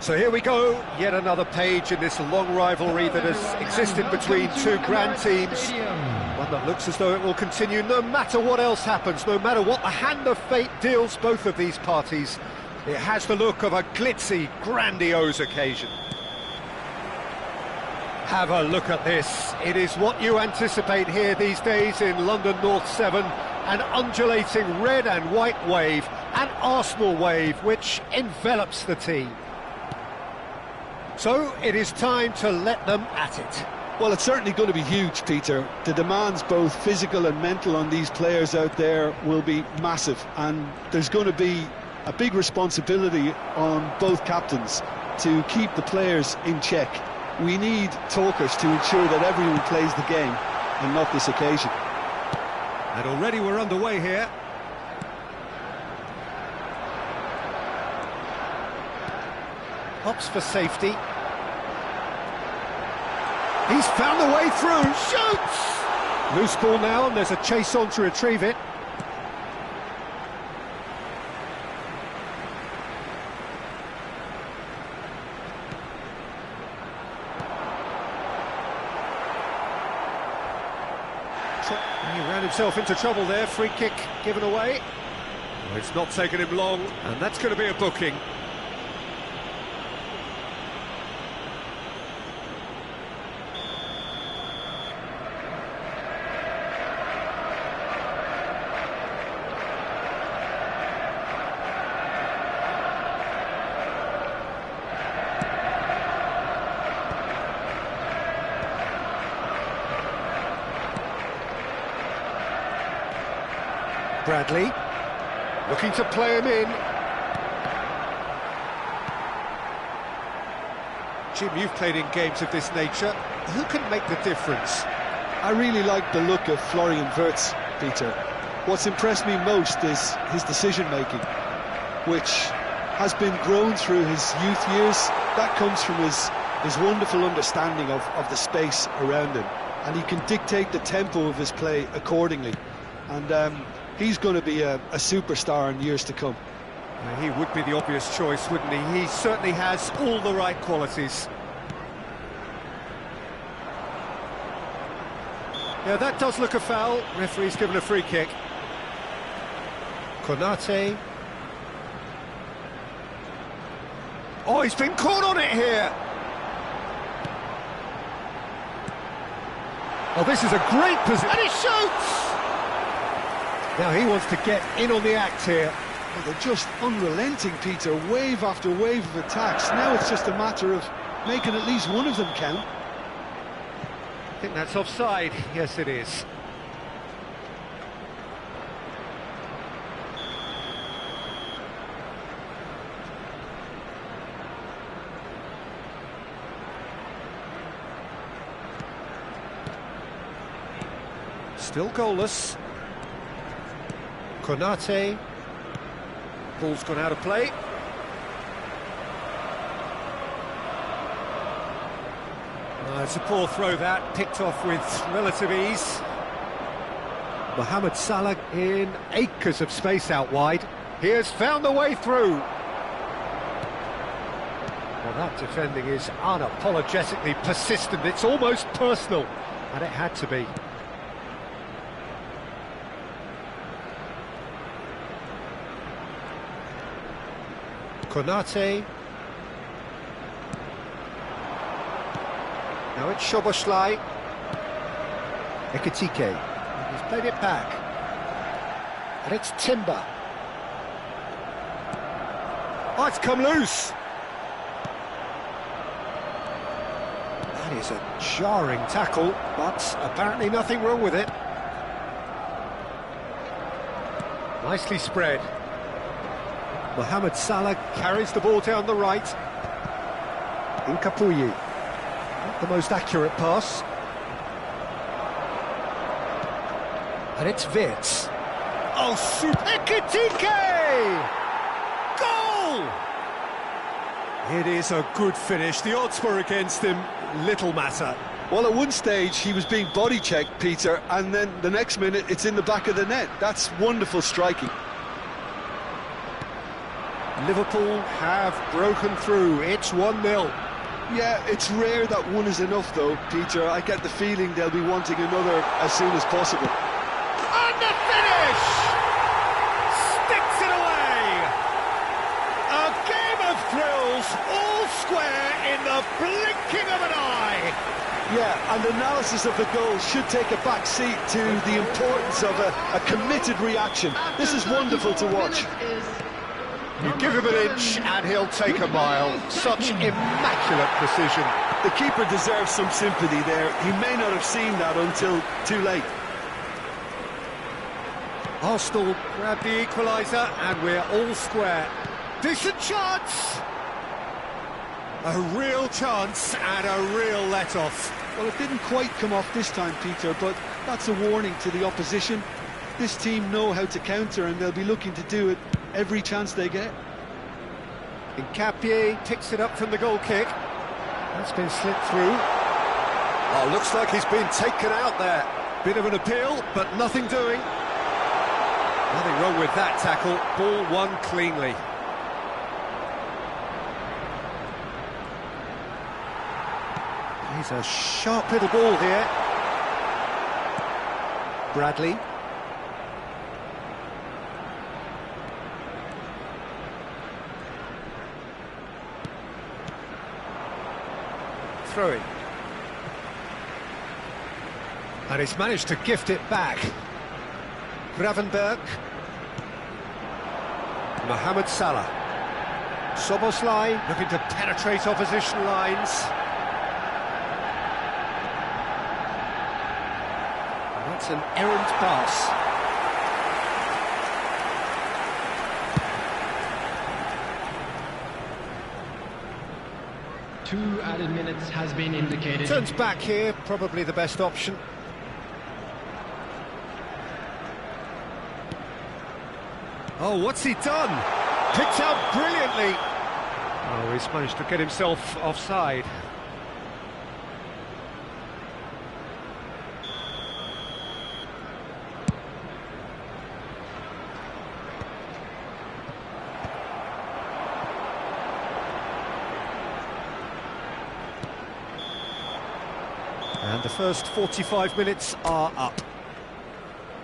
Speaker 1: So here we go, yet another page in this long rivalry that has existed between two grand teams. One that looks as though it will continue no matter what else happens, no matter what the hand of fate deals both of these parties. It has the look of a glitzy, grandiose occasion. Have a look at this. It is what you anticipate here these days in London North 7. An undulating red and white wave, an Arsenal wave which envelops the team. So it is time to let them at it.
Speaker 2: Well, it's certainly going to be huge, Peter. The demands, both physical and mental, on these players out there will be massive, and there's going to be a big responsibility on both captains to keep the players in check. We need talkers to ensure that everyone plays the game, and not this occasion.
Speaker 1: And already we're underway here. Hops for safety. He's found the way through, shoots! Loose ball now, and there's a chase on to retrieve it. He ran himself into trouble there, free kick given away. Well, it's not taken him long, and that's going to be a booking. Bradley, looking to play him in. Jim, you've played in games of this nature. Who can make the difference?
Speaker 2: I really like the look of Florian Wirtz, Peter. What's impressed me most is his decision-making, which has been grown through his youth years. That comes from his wonderful understanding of the space around him, and he can dictate the tempo of his play accordingly. And he's going to be a superstar in years to come.
Speaker 1: He would be the obvious choice, wouldn't he? He certainly has all the right qualities. Yeah, that does look a foul. Referee's given a free kick. Konate. Oh, he's been caught on it here. Oh, this is a great position. And he shoots! Now he wants to get in on the act here.
Speaker 2: Well, they're just unrelenting, Peter, wave after wave of attacks. Now it's just a matter of making at least one of them count.
Speaker 1: I think that's offside. Yes, it is. Still goalless. Konate. Ball's gone out of play. It's a poor throw that, picked off with relative ease. Mohamed Salah in acres of space out wide. He has found the way through. Well, that defending is unapologetically persistent. It's almost personal, and it had to be. Konate. Now it's Szoboszlai. Ekitike. He's played it back. And it's Timber. Oh, it's come loose. That is a jarring tackle, but apparently nothing wrong with it. Nicely spread. Mohamed Salah carries the ball down the right. Incapuyi. Not the most accurate pass. And it's Wirtz. Oh, super! Ekitike! Goal! It is a good finish. The odds were against him. Little matter.
Speaker 2: Well, at one stage he was being body-checked, Peter, and then the next minute it's in the back of the net. That's wonderful striking.
Speaker 1: Liverpool have broken through. It's 1-0.
Speaker 2: Yeah, it's rare that one is enough, though, Peter. I get the feeling they'll be wanting another as soon as possible.
Speaker 1: And the finish! Sticks it away! A game of thrills, all square in the blinking of an eye!
Speaker 2: Yeah, and analysis of the goal should take a back seat to the importance of a committed reaction. This is wonderful to watch.
Speaker 1: You give him an inch and he'll take a mile. Such immaculate precision.
Speaker 2: The keeper deserves some sympathy there. He may not have seen that until too late.
Speaker 1: Arsenal grab the equaliser and we're all square. Decent chance! A real chance and a real let-off.
Speaker 2: Well, it didn't quite come off this time, Peter, but that's a warning to the opposition. This team know how to counter, and they'll be looking to do it every chance they get.
Speaker 1: Nkapie picks it up from the goal kick. That's been slipped through. Oh, looks like he's been taken out there. Bit of an appeal, but nothing doing. Nothing wrong with that tackle. Ball won cleanly. He's a sharp little ball here. Bradley. Throwing. And he's managed to gift it back. Gravenberg. Mohamed Salah. Soboslai looking to penetrate opposition lines. And that's an errant pass.
Speaker 4: Two added minutes has been indicated.
Speaker 1: Turns back here, probably the best option. Oh, what's he done? Picked out brilliantly. Oh, he's managed to get himself offside. And the first 45 minutes are up.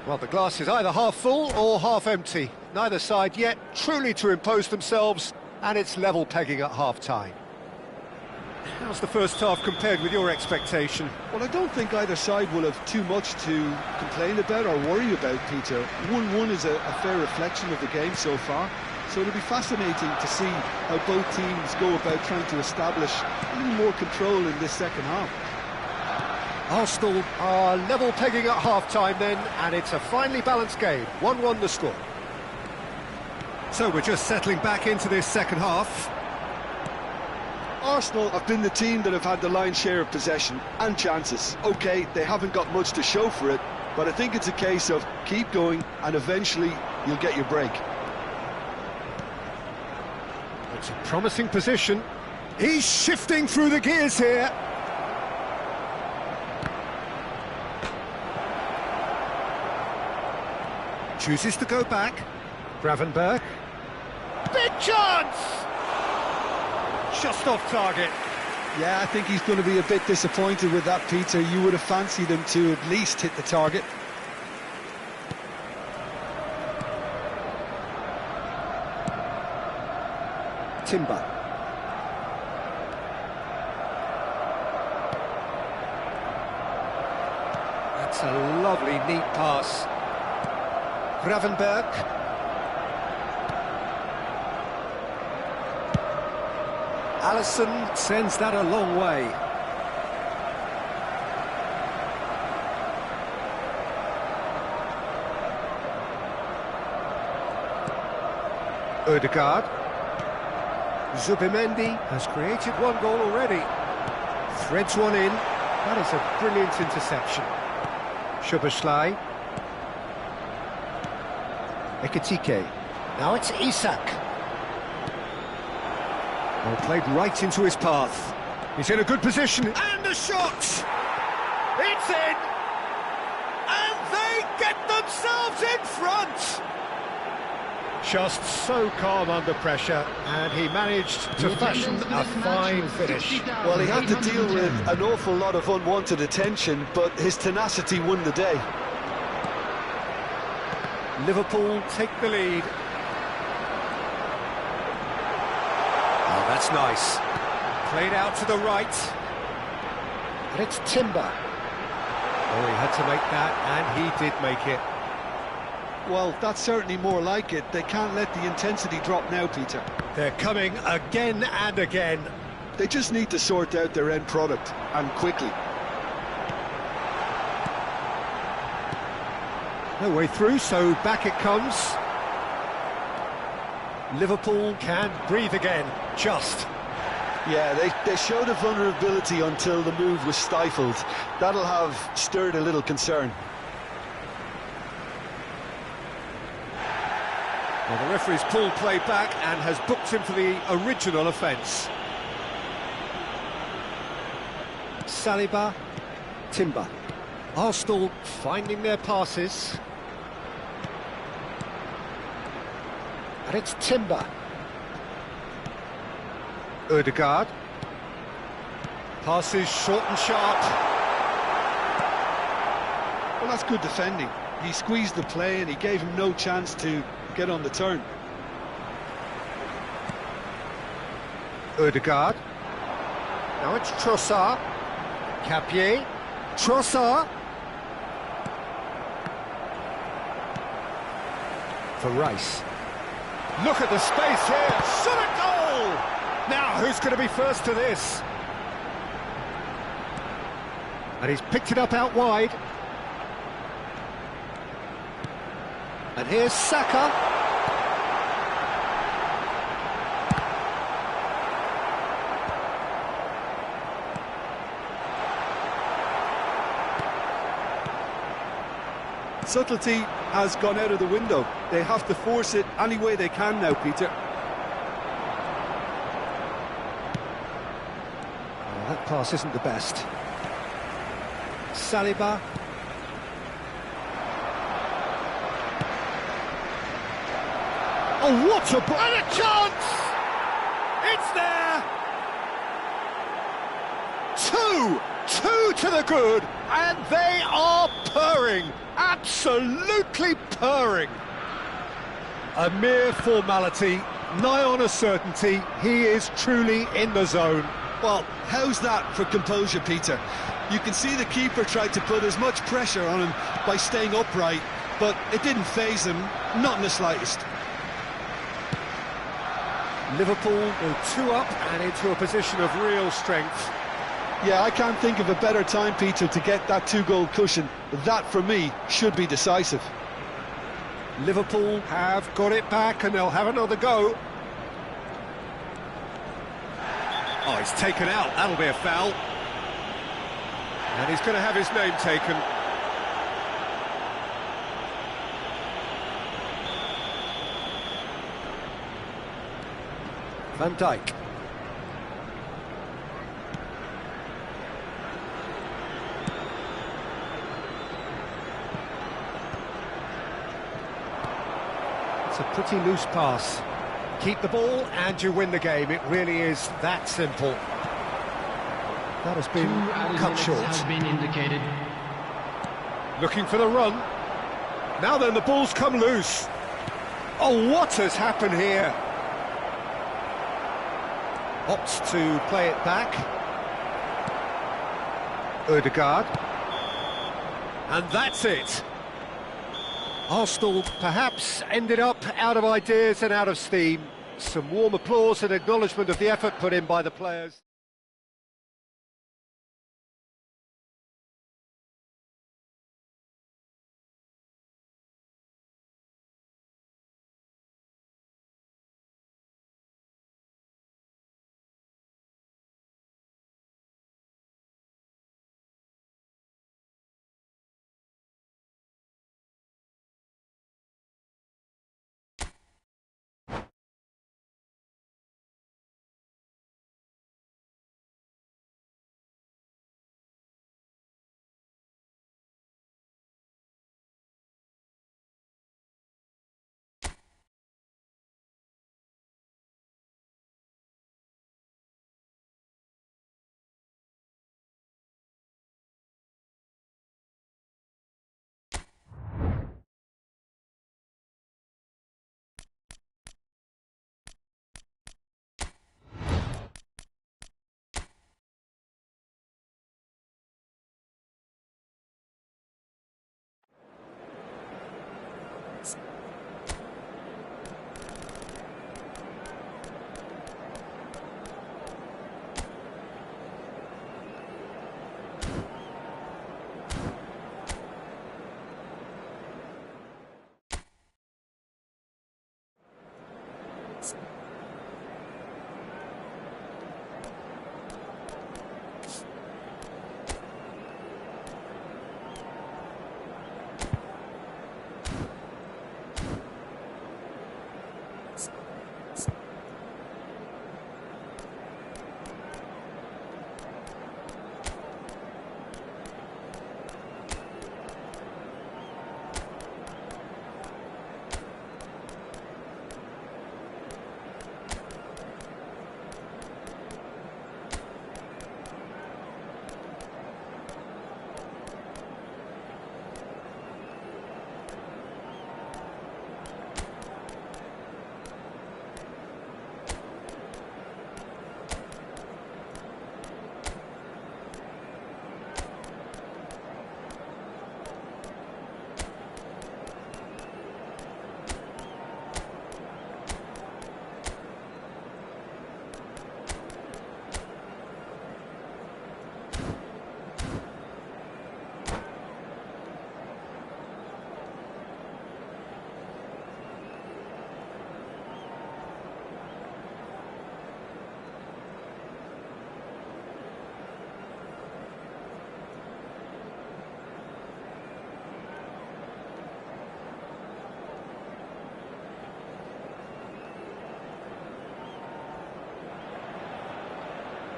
Speaker 1: Well, the glass is either half full or half empty. Neither side yet truly to impose themselves, and it's level pegging at half-time. How's the first half compared with your expectation?
Speaker 2: Well, I don't think either side will have too much to complain about or worry about, Peter. 1-1 is a fair reflection of the game so far, so it'll be fascinating to see how both teams go about trying to establish a little more control in this second half.
Speaker 1: Arsenal are level pegging at half-time then, and it's a finely balanced game. 1-1 the score. So we're just settling back into this second half.
Speaker 2: Arsenal have been the team that have had the lion's share of possession and chances. OK, they haven't got much to show for it, but I think it's a case of keep going and eventually you'll get your break.
Speaker 1: It's a promising position. He's shifting through the gears here. Chooses to go back. Gravenberg. Big chance! Just off target.
Speaker 2: Yeah, I think he's going to be a bit disappointed with that, Peter. You would have fancied him to at least hit the target.
Speaker 1: Timber. That's a lovely, neat pass. Gravenberg. Alisson sends that a long way. Ødegaard. Zubimendi has created one goal already. Threads one in. That is a brilliant interception. Szoboszlai. Ekitike. Now it's Isak. Well, played right into his path. He's in a good position. And a shot! It's in! And they get themselves in front! Just so calm under pressure, and he managed to fashion a fine finish.
Speaker 2: Well, he had to deal with an awful lot of unwanted attention, but his tenacity won the day.
Speaker 1: Liverpool take the lead. Oh, that's nice. Played out to the right. And it's Timber. Oh, he had to make that, and he did make it.
Speaker 2: Well, that's certainly more like it. They can't let the intensity drop now, Peter.
Speaker 1: They're coming again and again.
Speaker 2: They just need to sort out their end product, and quickly.
Speaker 1: No way through, so back it comes. Liverpool can breathe again, just.
Speaker 2: Yeah, they showed a vulnerability until the move was stifled. That'll have stirred a little concern.
Speaker 1: Well, the referee's pulled play back and has booked him for the original offence. Saliba, Timber. Arsenal finding their passes. And it's Timber. Ødegaard. Passes short and sharp.
Speaker 2: Well, that's good defending. He squeezed the play and he gave him no chance to get on the turn.
Speaker 1: Ødegaard. Now it's Trossard. Capier. Trossard. For Rice. Look at the space here. Shot a goal! Now, who's going to be first to this? And he's picked it up out wide. And here's Saka.
Speaker 2: Subtlety has gone out of the window. They have to force it any way they can now, Peter.
Speaker 1: Oh, that pass isn't the best. Saliba. Oh, what a ball! And a chance! It's there! Two to the good, and they are purring. Absolutely purring. A mere formality, nigh on a certainty. He is truly in the zone.
Speaker 2: Well, how's that for composure, Peter? You can see the keeper tried to put as much pressure on him by staying upright, but it didn't faze him, not in the slightest.
Speaker 1: Liverpool go 2 up and into a position of real strength.
Speaker 2: Yeah, I can't think of a better time, Peter, to get that 2-goal cushion. That, for me, should be decisive.
Speaker 1: Liverpool have got it back and they'll have another go. Oh, he's taken out. That'll be a foul. And he's going to have his name taken. Van Dijk. It's a pretty loose pass. Keep the ball and you win the game. It really is that simple. That has been cut short.
Speaker 4: Has been indicated.
Speaker 1: Looking for the run. Now then, the ball's come loose. Oh, what has happened here? Opts to play it back. Ødegaard. And that's it. Arsenal perhaps ended up out of ideas and out of steam. Some warm applause and acknowledgement of the effort put in by the players.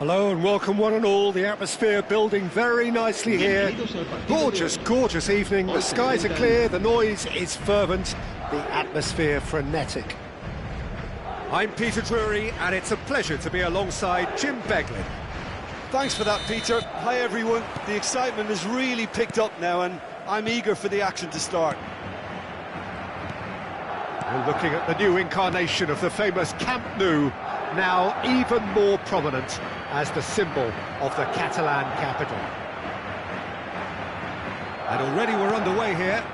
Speaker 1: Hello and welcome one and all. The atmosphere building very nicely here. Gorgeous, gorgeous evening. The skies are clear, the noise is fervent, the atmosphere frenetic. I'm Peter Drury and it's a pleasure to be alongside Jim Beglin.
Speaker 2: Thanks for that, Peter. Hi, everyone. The excitement has really picked up now and I'm eager for the action to start.
Speaker 1: We're looking at the new incarnation of the famous Camp Nou, now even more prominent as the symbol of the Catalan capital. And already we're underway here.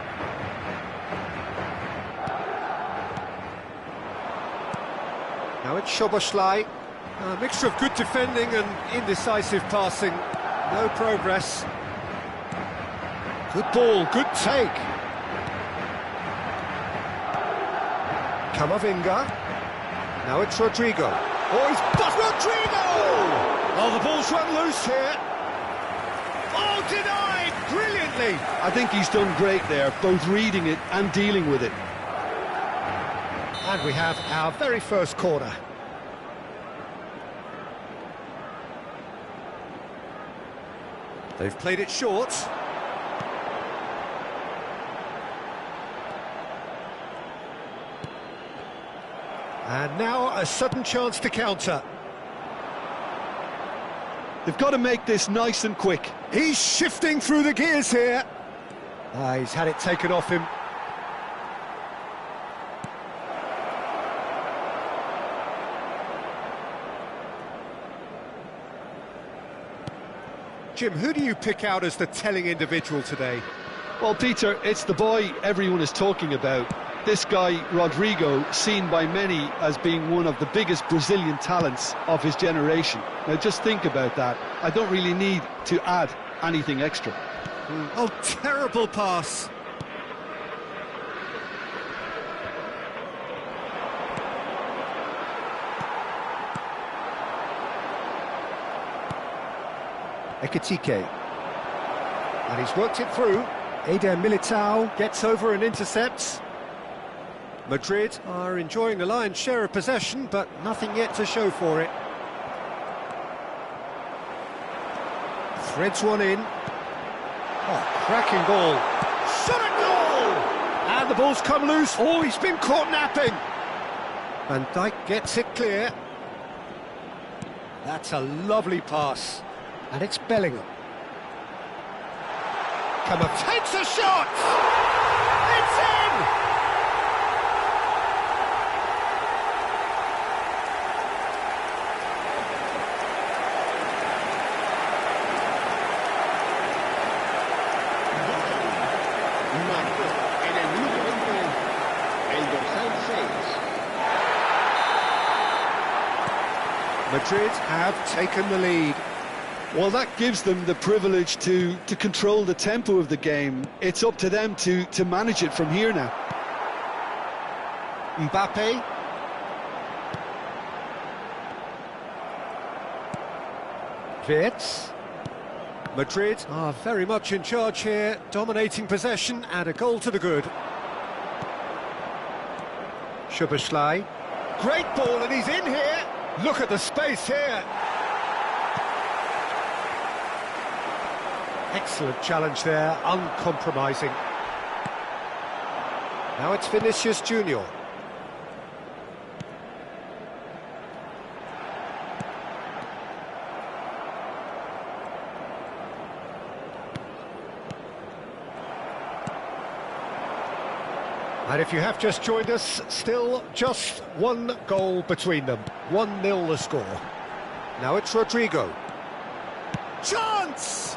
Speaker 1: Now it's Szoboszlai. A mixture of good defending and indecisive passing. No progress. Good ball, good take. Camavinga. Now it's Rodrigo. Oh, he's but Rodrigo! Oh, the ball's run loose here. Oh, denied brilliantly.
Speaker 2: I think he's done great there, both reading it and dealing with it.
Speaker 1: And we have our very first corner. They've played it short. And now a sudden chance to counter.
Speaker 2: They've got to make this nice and quick.
Speaker 1: He's shifting through the gears here. He's had it taken off him. Jim, who do you pick out as the telling individual today?
Speaker 2: Well, Peter, it's the boy everyone is talking about. This guy, Rodrigo, seen by many as being one of the biggest Brazilian talents of his generation. Now, just think about that. I don't really need to add anything extra.
Speaker 1: Oh, terrible pass. Ekitike. And he's worked it through. Eder Militao gets over and intercepts. Madrid are enjoying the lion's share of possession, but nothing yet to show for it. Threads one in. Oh, cracking ball. Shot at goal! And the ball's come loose. Oh, he's been caught napping. Van Dijk gets it clear. That's a lovely pass. And it's Bellingham. Takes a shot! It's in! Madrid have taken the lead.
Speaker 2: Well, that gives them the privilege to control the tempo of the game. It's up to them to manage it from here now.
Speaker 1: Mbappe. Wirtz. Madrid are very much in charge here, dominating possession and a goal to the good. Szoboszlai. Great ball and he's in here. Look at the space here. Excellent challenge there, uncompromising. Now it's Vinicius Junior. And if you have just joined us, still just one goal between them. 1-0 the score. Now it's Rodrigo. Chance!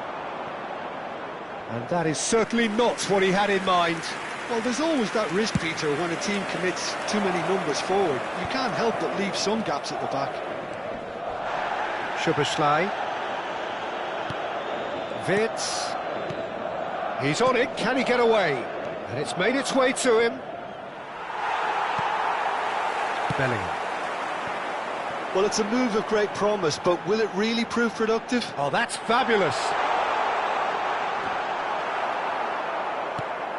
Speaker 1: And that is certainly not what he had in mind.
Speaker 2: Well, there's always that risk, Peter, when a team commits too many numbers forward. You can't help but leave some gaps at the back.
Speaker 1: Szoboszlai. Wirtz. He's on it, can he get away? And it's made its way to him. Bellingham.
Speaker 2: Well, it's a move of great promise, but will it really prove productive?
Speaker 1: Oh, that's fabulous.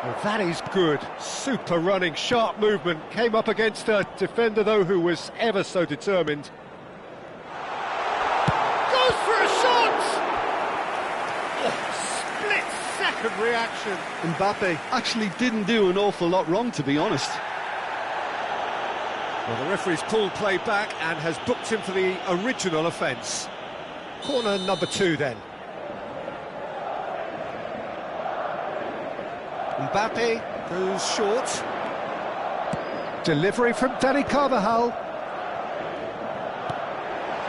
Speaker 1: Well, that is good. Super running, sharp movement. Came up against a defender, though, who was ever so determined. Goes second reaction.
Speaker 2: Mbappe actually didn't do an awful lot wrong, to be honest.
Speaker 1: Well, the referee's pulled play back and has booked him for the original offence. Corner number 2 then. Mbappe goes short. Delivery from Dani Carvajal.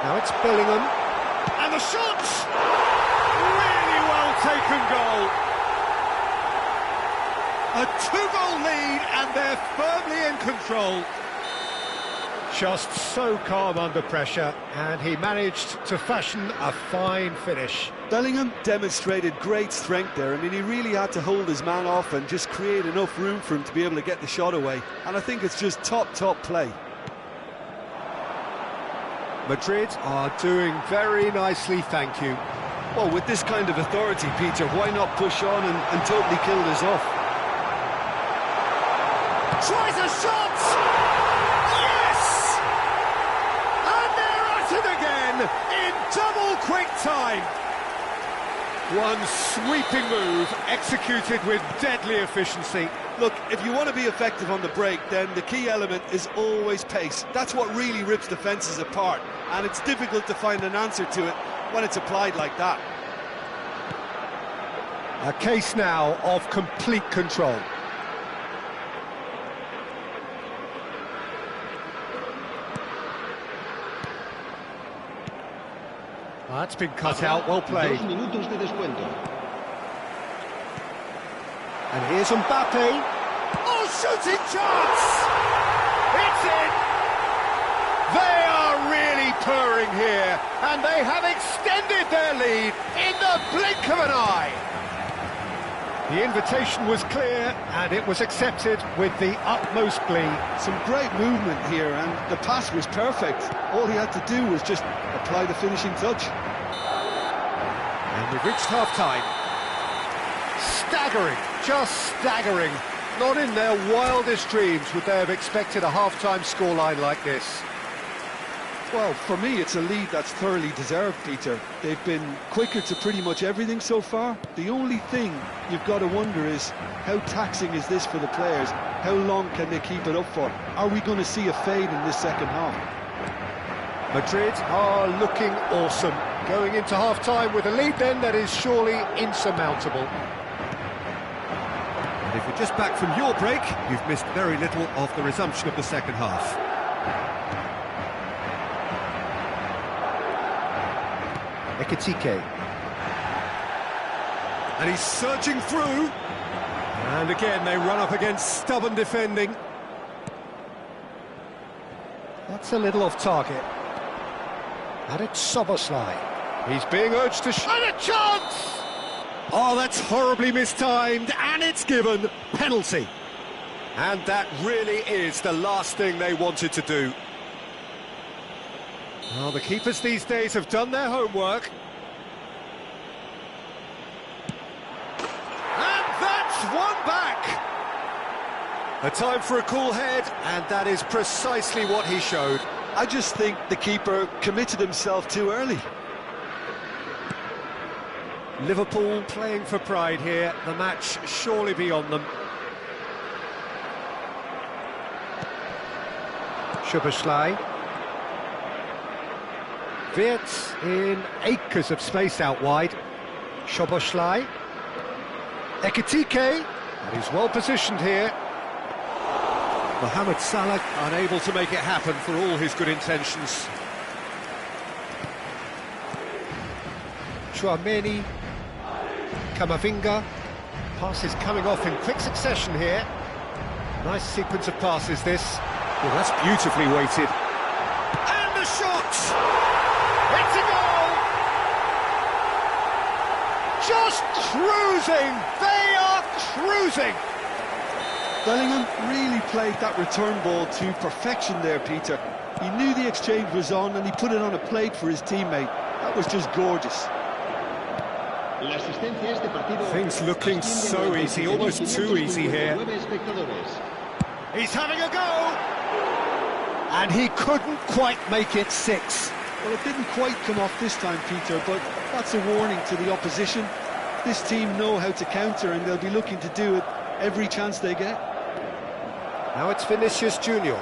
Speaker 1: Now it's Bellingham. And the shot! Really well taken goal. A 2-goal lead and they're firmly in control. Just so calm under pressure, and he managed to fashion a fine finish.
Speaker 2: Bellingham demonstrated great strength there. I mean, he really had to hold his man off and just create enough room for him to be able to get the shot away. And I think it's just top play.
Speaker 1: Madrid are doing very nicely, thank you.
Speaker 2: Well, with this kind of authority, Peter, why not push on and totally kill this off?
Speaker 1: Tries a shot! Yes! And they're at it again in double quick time. One sweeping move executed with deadly efficiency.
Speaker 2: Look, if you want to be effective on the break, then the key element is always pace. That's what really rips defences apart, and it's difficult to find an answer to it when it's applied like that.
Speaker 1: A case now of complete control. That's been cut out, well played.
Speaker 4: 2 minutos de descuento.
Speaker 1: And here's Mbappe. Oh, shooting chance! It's in! They are really purring here, and they have extended their lead in the blink of an eye. The invitation was clear, and it was accepted with the utmost glee.
Speaker 2: Some great movement here, and the pass was perfect. All he had to do was just apply the finishing touch.
Speaker 1: And we've reached half-time. Staggering, just staggering. Not in their wildest dreams would they have expected a half-time scoreline like this.
Speaker 2: Well, for me, it's a lead that's thoroughly deserved, Peter. They've been quicker to pretty much everything so far. The only thing you've got to wonder is, how taxing is this for the players? How long can they keep it up for? Are we going to see a fade in this second half?
Speaker 1: Madrid are looking awesome. Going into half-time with a lead then that is surely insurmountable. And if you're just back from your break, you've missed very little of the resumption of the second half. Ekitike. And he's surging through. And again, they run up against stubborn defending. That's a little off target. And it's Szoboszlai. He's being urged to shoot. And a chance! Oh, that's horribly mistimed, and it's given. Penalty. And that really is the last thing they wanted to do. Well, the keepers these days have done their homework. And that's one back! A time for a cool head, and that is precisely what he showed.
Speaker 2: I just think the keeper committed himself too early.
Speaker 1: Liverpool playing for pride here, the match surely beyond them. Szoboszlai. Wirtz in acres of space out wide. Szoboszlai. Ekitike, and he's well positioned here. Mohamed Salah unable to make it happen for all his good intentions. Chouameni. Camavinga. Passes coming off in quick succession here. Nice sequence of passes this. Well, that's beautifully weighted. And the shot! It's a goal! Just cruising! They are cruising!
Speaker 2: Bellingham really played that return ball to perfection there, Peter. He knew the exchange was on and he put it on a plate for his teammate. That was just gorgeous.
Speaker 1: Things looking so easy, almost too easy here. He's having a go! And he couldn't quite make it 6.
Speaker 2: Well, it didn't quite come off this time, Peter, but that's a warning to the opposition. This team know how to counter, and they'll be looking to do it every chance they get.
Speaker 1: Now it's Vinicius Junior.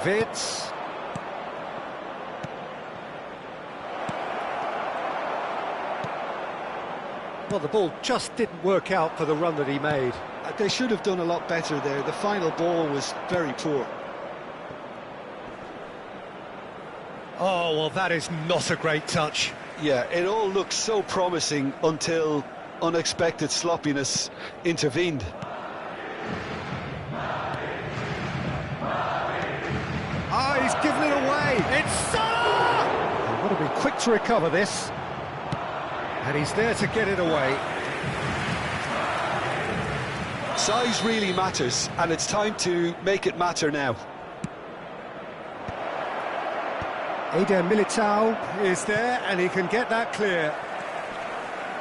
Speaker 1: Vitz. Well, the ball just didn't work out for the run that he made.
Speaker 2: They should have done a lot better there. The final ball was very poor.
Speaker 1: Oh, well, that is not a great touch.
Speaker 2: Yeah, it all looked so promising until unexpected sloppiness intervened.
Speaker 1: Ah, he's given it away. It's Salah! They've got to be quick to recover this. And he's there to get it away.
Speaker 2: Size really matters, and it's time to make it matter now.
Speaker 1: Eder Militao is there, and he can get that clear.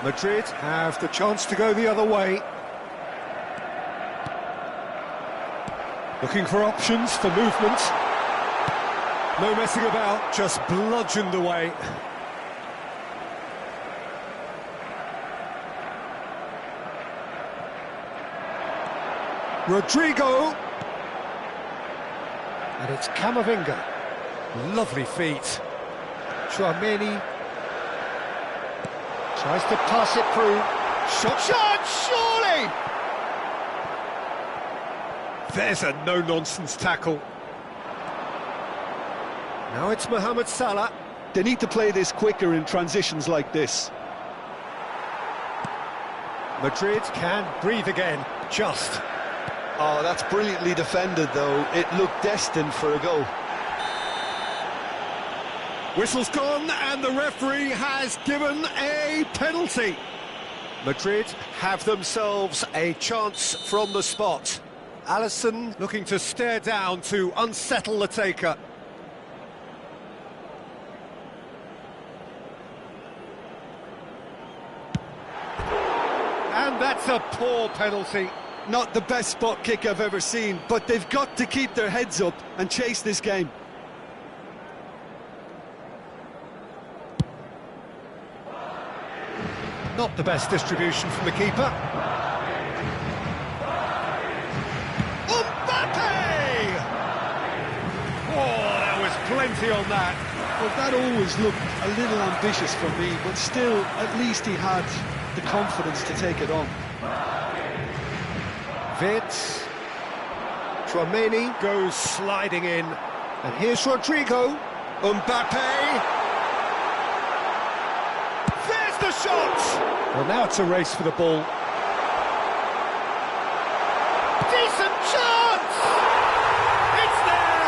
Speaker 1: Madrid have the chance to go the other way. Looking for options for movement. No messing about, just bludgeoned away. Rodrigo. And it's Camavinga. Lovely feet. Chouameni tries to pass it through. Shot, surely! There's a no-nonsense tackle. Now it's Mohamed Salah.
Speaker 2: They need to play this quicker in transitions like this.
Speaker 1: Madrid can breathe again, just.
Speaker 2: Oh, that's brilliantly defended, though. It looked destined for a goal.
Speaker 1: Whistle's gone, and the referee has given a penalty. Madrid have themselves a chance from the spot. Alisson looking to stare down to unsettle the taker. And that's a poor penalty.
Speaker 2: Not the best spot kick I've ever seen, but they've got to keep their heads up and chase this game.
Speaker 1: Not the best distribution from the keeper. Mbappe! Oh, there was plenty on that.
Speaker 2: Well, that always looked a little ambitious for me, but still, at least he had the confidence to take it on.
Speaker 1: Vitz. Chouameni goes sliding in. And here's Rodrigo. Mbappe. There's the shot! Well, now it's a race for the ball. Decent chance! It's there!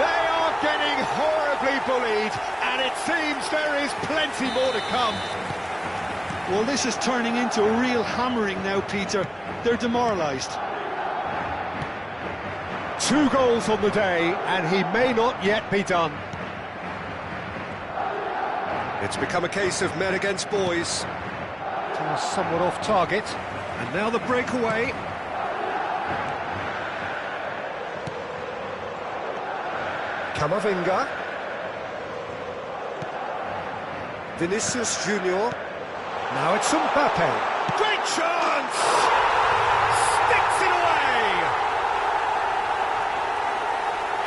Speaker 1: They are getting horribly bullied, and it seems there is plenty more to come.
Speaker 2: Well, this is turning into a real hammering now, Peter. They're demoralised.
Speaker 1: 2 goals on the day, and he may not yet be done. It's become a case of men against boys. Somewhat off target. And now the breakaway. Camavinga. Vinicius Junior. Now it's Mbappe. Great chance! Sticks it away!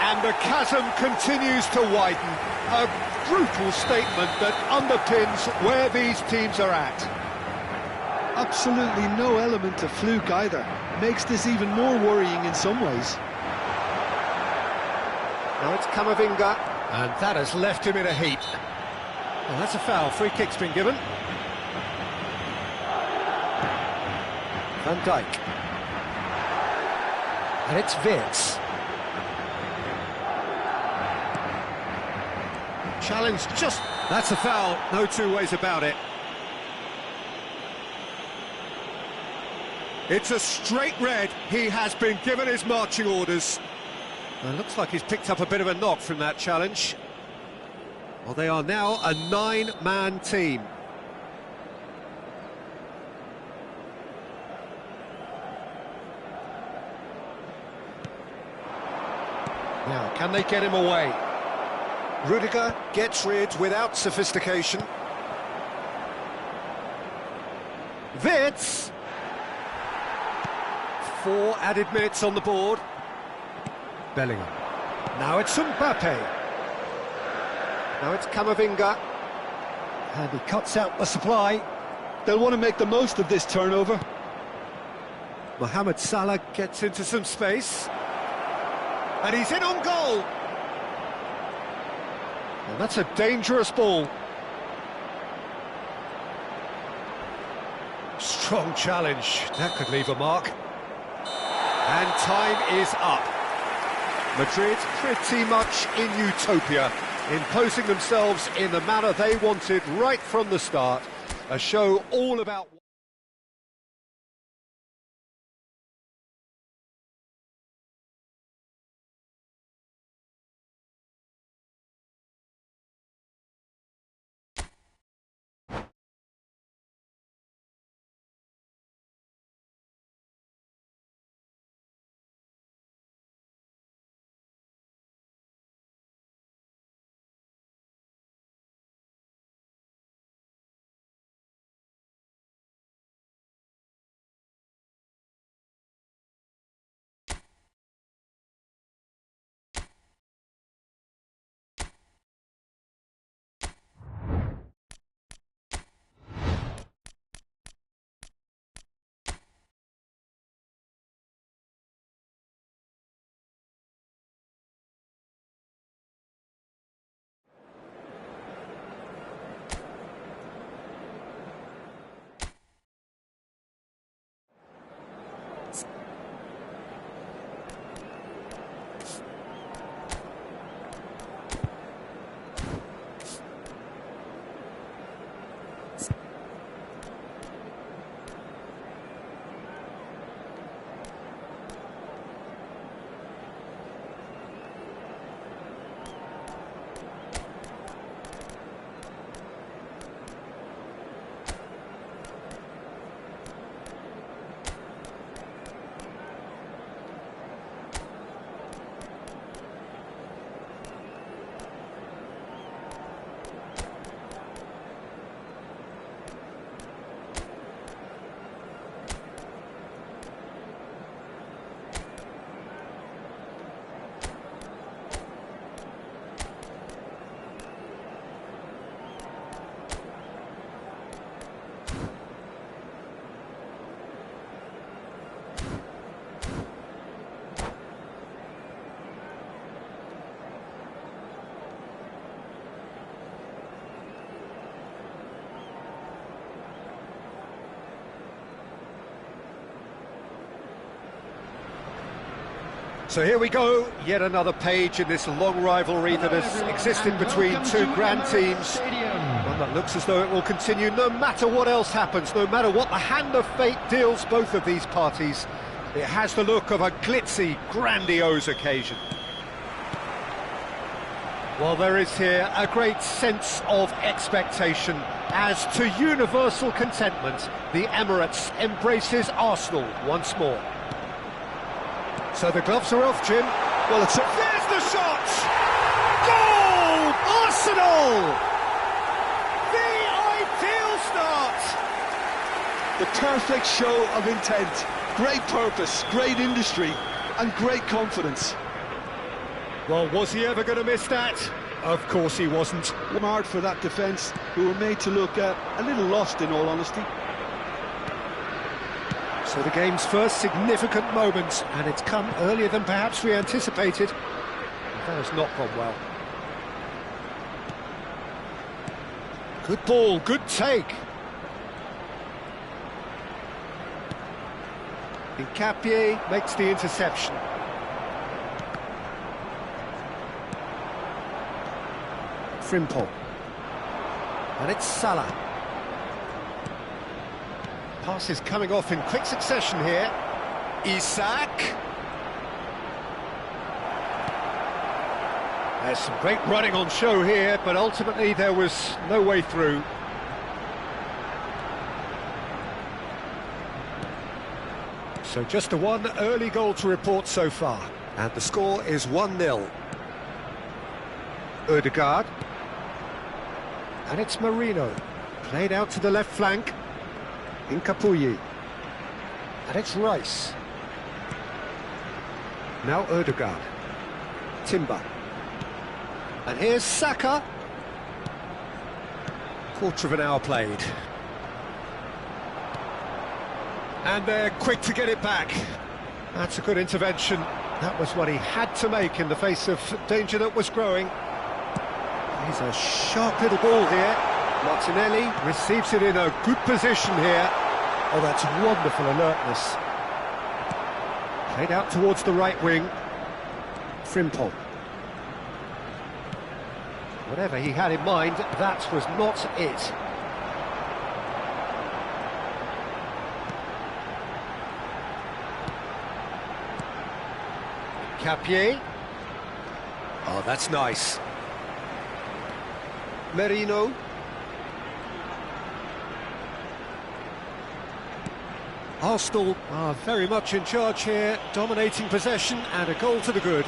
Speaker 1: And the chasm continues to widen. A brutal statement that underpins where these teams are at.
Speaker 2: Absolutely no element of fluke either. Makes this even more worrying in some ways.
Speaker 1: Now it's Camavinga, and that has left him in a heap. Well, that's a foul. Free kick's been given. Van Dijk. And it's Vitz. Challenge just... That's a foul, no two ways about it. It's a straight red. He has been given his marching orders. It looks like he's picked up a bit of a knock from that challenge. Well, they are now a 9-man team. Now, can they get him away? Rudiger gets rid without sophistication. Wirtz. 4 added minutes on the board. Bellingham. Now it's Mbappe. Now it's Camavinga. And he cuts out the supply.
Speaker 2: They'll want to make the most of this turnover.
Speaker 1: Mohamed Salah gets into some space. And he's in on goal. And that's a dangerous ball. Strong challenge. That could leave a mark. And time is up. Madrid pretty much in utopia, imposing themselves in the manner they wanted right from the start. A show all about... So here we go, yet another page in this long rivalry that has existed between two grand teams. One that looks as though it will continue no matter what else happens, no matter what the hand of fate deals both of these parties. It has the look of a glitzy, grandiose occasion. Well, there is here a great sense of expectation as to universal contentment. The Emirates embraces Arsenal once more. So the gloves are off, Jim.
Speaker 2: Well, it's...
Speaker 1: There's the shot! Goal! Arsenal! The ideal start!
Speaker 2: The perfect show of intent. Great purpose, great industry, and great confidence.
Speaker 1: Well, was he ever going to miss that? Of course he wasn't.
Speaker 2: Hard for that defence, who were made to look a little lost, in all honesty.
Speaker 1: So the game's first significant moment, and it's come earlier than perhaps we anticipated. That has not gone well. Good ball, good take. Nkapie makes the interception. Frimpong. And it's Salah. Pass is coming off in quick succession here. Isak. There's some great running on show here, but ultimately there was no way through. So just the one early goal to report so far, and the score is 1-0. Ødegaard. And it's Marino. Played out to the left flank. Incapuyi. And it's Rice. Now Ødegaard. Timber. And here's Saka. Quarter of an hour played. And they're quick to get it back. That's a good intervention. That was what he had to make in the face of danger that was growing. He's a sharp little ball here. Martinelli receives it in a good position here. Oh, that's wonderful alertness. Played out towards the right wing. Frimpong. Whatever he had in mind, that was not it. Capier. Oh, that's nice. Merino. Arsenal are very much in charge here, dominating possession and a goal to the good.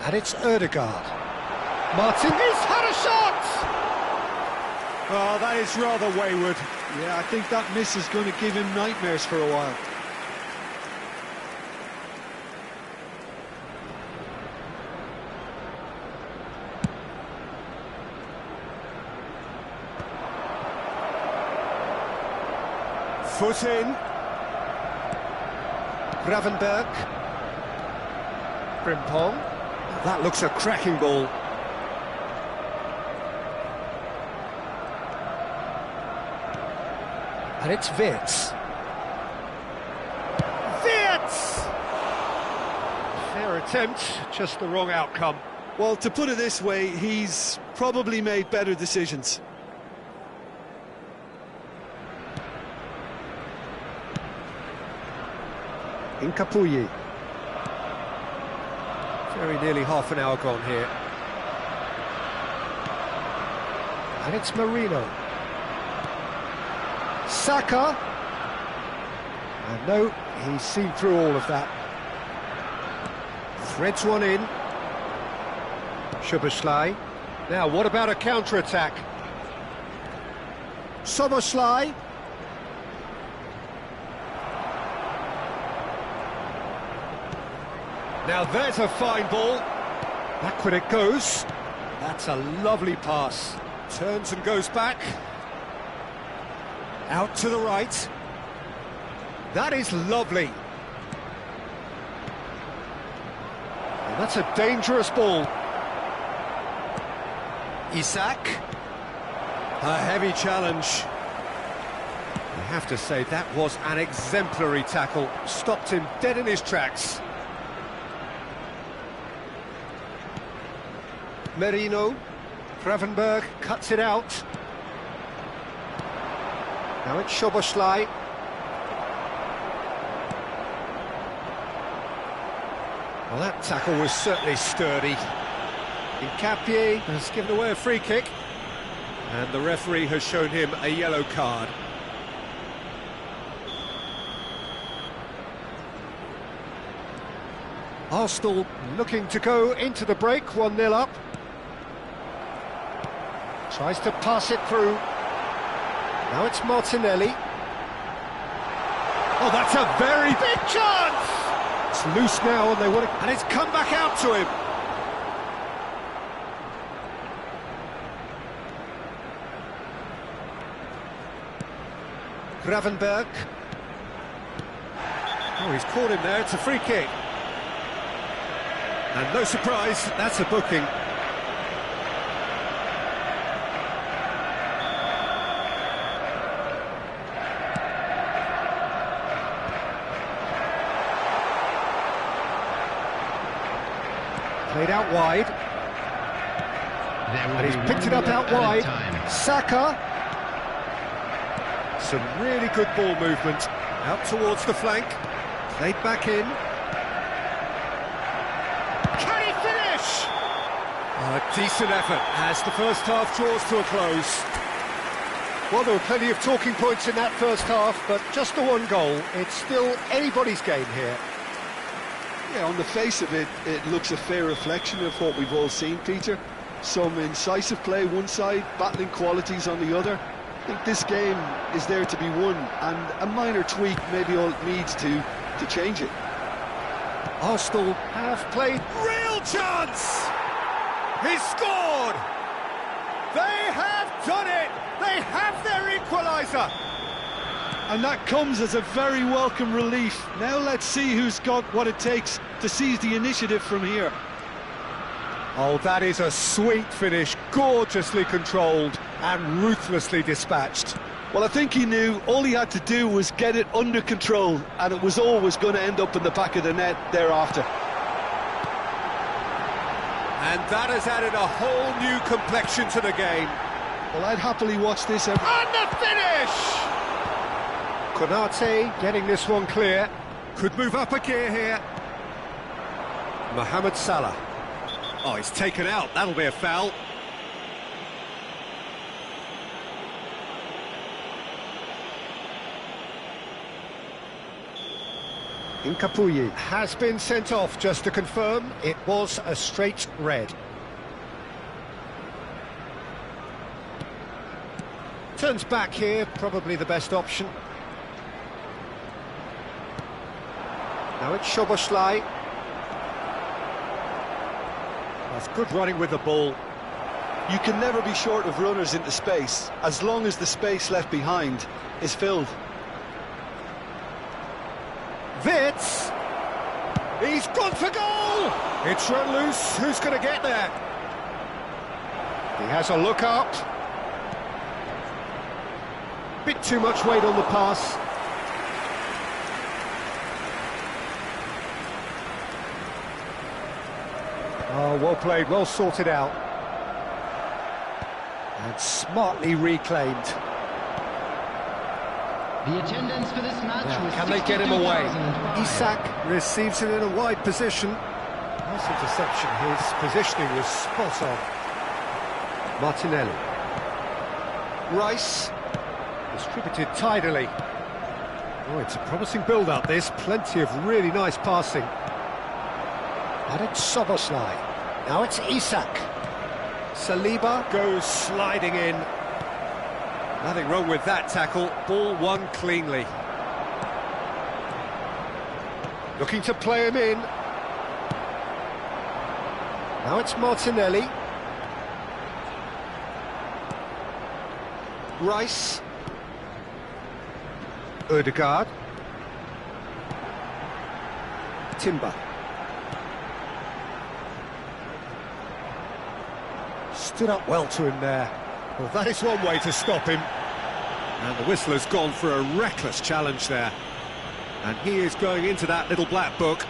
Speaker 1: And it's Ødegaard. Martin has had a shot!
Speaker 2: Oh, that is rather wayward. Yeah, I think that miss is going to give him nightmares for a while.
Speaker 1: Foot in. Gravenberg. Frimpong. That looks a cracking ball. And it's Wirtz. Wirtz! Fair attempt, just the wrong outcome.
Speaker 2: Well, to put it this way, he's probably made better decisions.
Speaker 1: Incapuyi. Very nearly half an hour gone here. And it's Marino. Saka. And no, he's seen through all of that. Threads one in. Szoboszlai. Now, what about a counter-attack? Szoboszlai. Now there's a fine ball. Backward it goes. That's a lovely pass. Turns and goes back. Out to the right. That is lovely. And that's a dangerous ball. Isak. A heavy challenge. I have to say that was an exemplary tackle. Stopped him dead in his tracks. Merino. Gravenberg cuts it out. Now it's Szoboszlai. Well, that tackle was certainly sturdy. Capier has given away a free kick. And the referee has shown him a yellow card. Arsenal looking to go into the break, 1-0 up. Tries to pass it through. Now it's Martinelli. Oh, that's a very big chance! It's loose now and they want to... And it's come back out to him. Gravenberg. Oh, he's caught him there, it's a free kick. And no surprise, that's a booking. Played out wide. And he's picked it up out wide. Saka. Some really good ball movement. Out towards the flank. Played back in. Can he finish? Oh, a decent effort as the first half draws to a close. Well, there were plenty of talking points in that first half, but just the one goal. It's still anybody's game here.
Speaker 2: Yeah, on the face of it, it looks a fair reflection of what we've all seen, Peter. Some incisive play one side, battling qualities on the other. I think this game is there to be won, and a minor tweak maybe all it needs to change it.
Speaker 1: Arsenal have played real chance! He's scored! They have done it! They have their equaliser!
Speaker 2: And that comes as a very welcome relief. Now let's see who's got what it takes to seize the initiative from here.
Speaker 1: Oh, that is a sweet finish, gorgeously controlled and ruthlessly dispatched.
Speaker 2: Well, I think he knew all he had to do was get it under control, and it was always going to end up in the back of the net thereafter.
Speaker 1: And that has added a whole new complexion to the game.
Speaker 2: Well, I'd happily watch this every...
Speaker 1: And the finish! Konate getting this one clear. Could move up a gear here. Mohamed Salah. Oh, he's taken out. That'll be a foul. Incapuyi has been sent off, just to confirm. It was a straight red. Turns back here, probably the best option. Now it's Szoboszlai. That's good running with the ball.
Speaker 2: You can never be short of runners into space, as long as the space left behind is filled.
Speaker 1: Wits! He's gone for goal! It's run loose, who's going to get there? He has a look up. Bit too much weight on the pass. Oh, well played, well sorted out. And smartly reclaimed.
Speaker 4: The attendance for this match was
Speaker 1: can they get him away?
Speaker 4: 62,005.
Speaker 1: Isak receives it in a wide position. Nice interception, his positioning was spot on. Martinelli. Rice. Distributed tidily. Oh, it's a promising build-up, this. Plenty of really nice passing. And it's Szoboszlai. Now it's Isak. Saliba goes sliding in. Nothing wrong with that tackle. Ball won cleanly. Looking to play him in. Now it's Martinelli. Rice. Ødegaard. Timber. Stood up well to him there. Well, that is one way to stop him. And the whistle has gone for a reckless challenge there. And he is going into that little black book.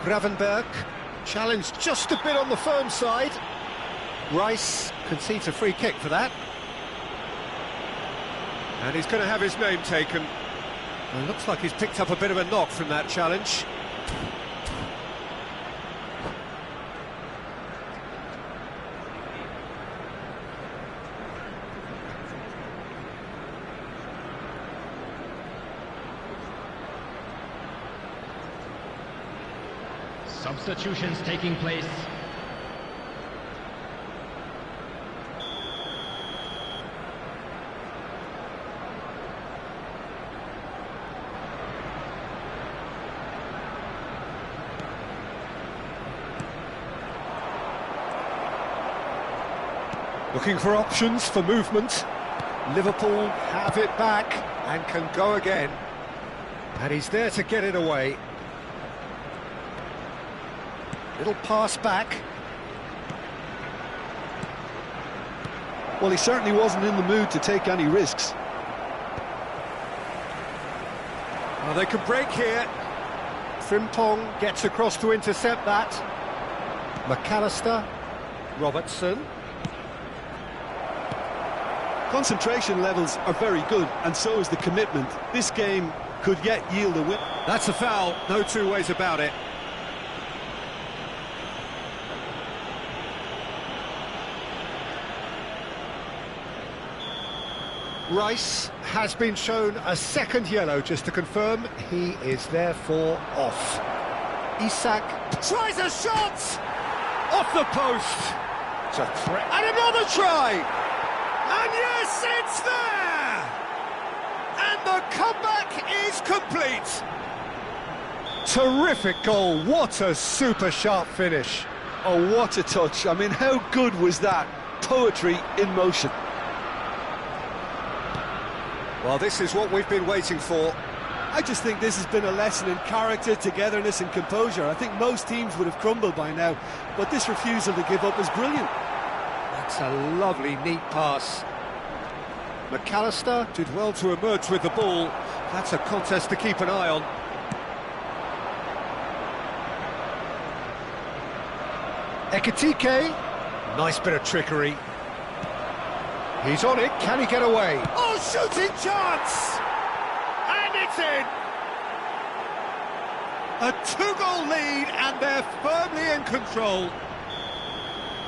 Speaker 1: Gravenberg, challenged just a bit on the firm side. Rice concedes a free kick for that. And he's going to have his name taken. Well, it looks like he's picked up a bit of a knock from that challenge.
Speaker 4: Substitutions taking place.
Speaker 1: Looking for options for movement. Liverpool have it back and can go again. And he's there to get it away. Little pass back.
Speaker 2: Well, he certainly wasn't in the mood to take any risks.
Speaker 1: Well, they could break here. Frimpong gets across to intercept that. McAllister. Robertson.
Speaker 2: Concentration levels are very good, and so is the commitment. This game could yet yield a win.
Speaker 1: That's a foul, no two ways about it. Rice has been shown a second yellow, just to confirm. He is therefore off. Isak tries a shot! Off the post! It's a threat. And another try! And yes, it's there! And the comeback is complete! Terrific goal, what a super sharp finish.
Speaker 2: Oh, what a touch. I mean, how good was that? Poetry in motion.
Speaker 1: Well, this is what we've been waiting for.
Speaker 2: I just think this has been a lesson in character, togetherness and composure. I think most teams would have crumbled by now, but this refusal to give up is brilliant.
Speaker 1: That's a lovely, neat pass. McAllister did well to emerge with the ball. That's a contest to keep an eye on. Ekitike, nice bit of trickery. He's on it, can he get away? Oh, shooting chance! And it's in! A two-goal lead, and they're firmly in control.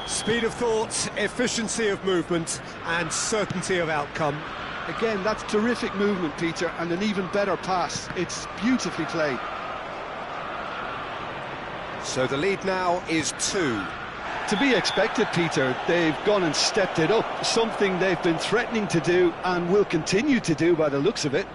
Speaker 1: Speed of thought, efficiency of movement, and certainty of outcome.
Speaker 2: Again, that's terrific movement, Peter, and an even better pass. It's beautifully played.
Speaker 1: So the lead now is 2.
Speaker 2: To be expected, Peter. They've gone and stepped it up, something they've been threatening to do and will continue to do by the looks of it.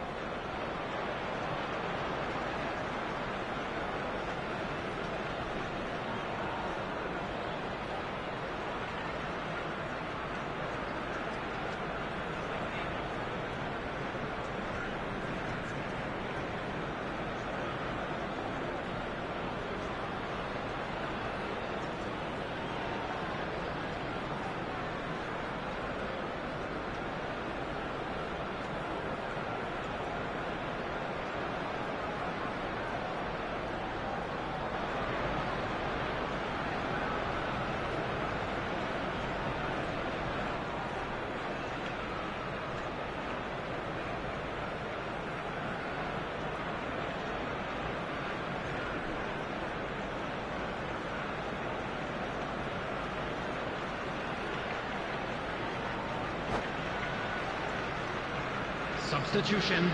Speaker 4: Substitution.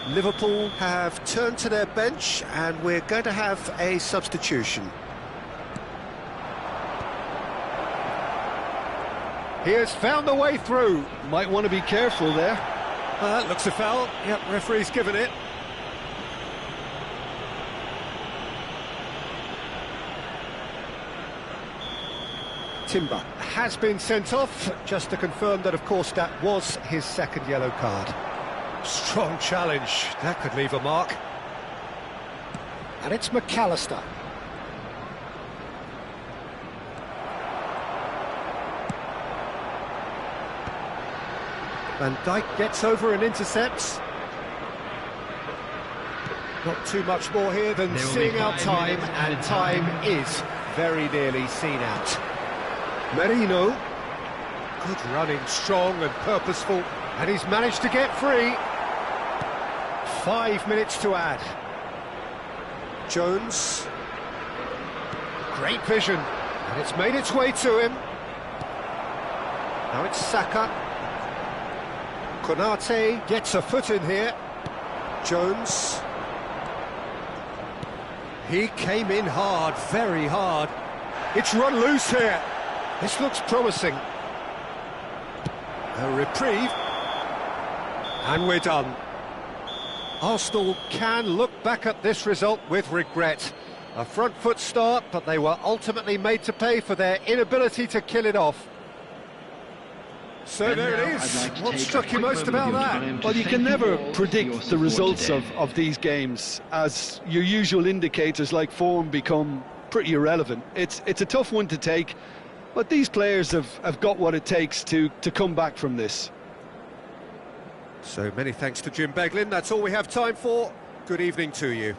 Speaker 1: Liverpool have turned to their bench, and we're going to have a substitution. He has found the way through.
Speaker 2: Might want to be careful there.
Speaker 1: That looks a foul. Yep, referee's given it. Timber has been sent off, just to confirm that, of course, that was his second yellow card. Strong challenge, that could leave a mark. And it's McAllister. Van Dijk gets over and intercepts. Not too much more here than seeing out time, and time is very nearly seen out. Merino, good running, strong and purposeful, and he's managed to get free. 5 minutes to add. Jones, great vision, and it's made its way to him. Now it's Saka. Konate gets a foot in here. Jones. He came in hard, very hard. It's run loose here. This looks promising. A reprieve. And we're done. Arsenal can look back at this result with regret. A front foot start, but they were ultimately made to pay for their inability to kill it off. So there it is. What struck you most about that?
Speaker 2: Well, you can never predict the results of these games, as your usual indicators like form become pretty irrelevant. It's a tough one to take, but these players have got what it takes to come back from this.
Speaker 1: So many thanks to Jim Beglin. That's all we have time for. Good evening to you.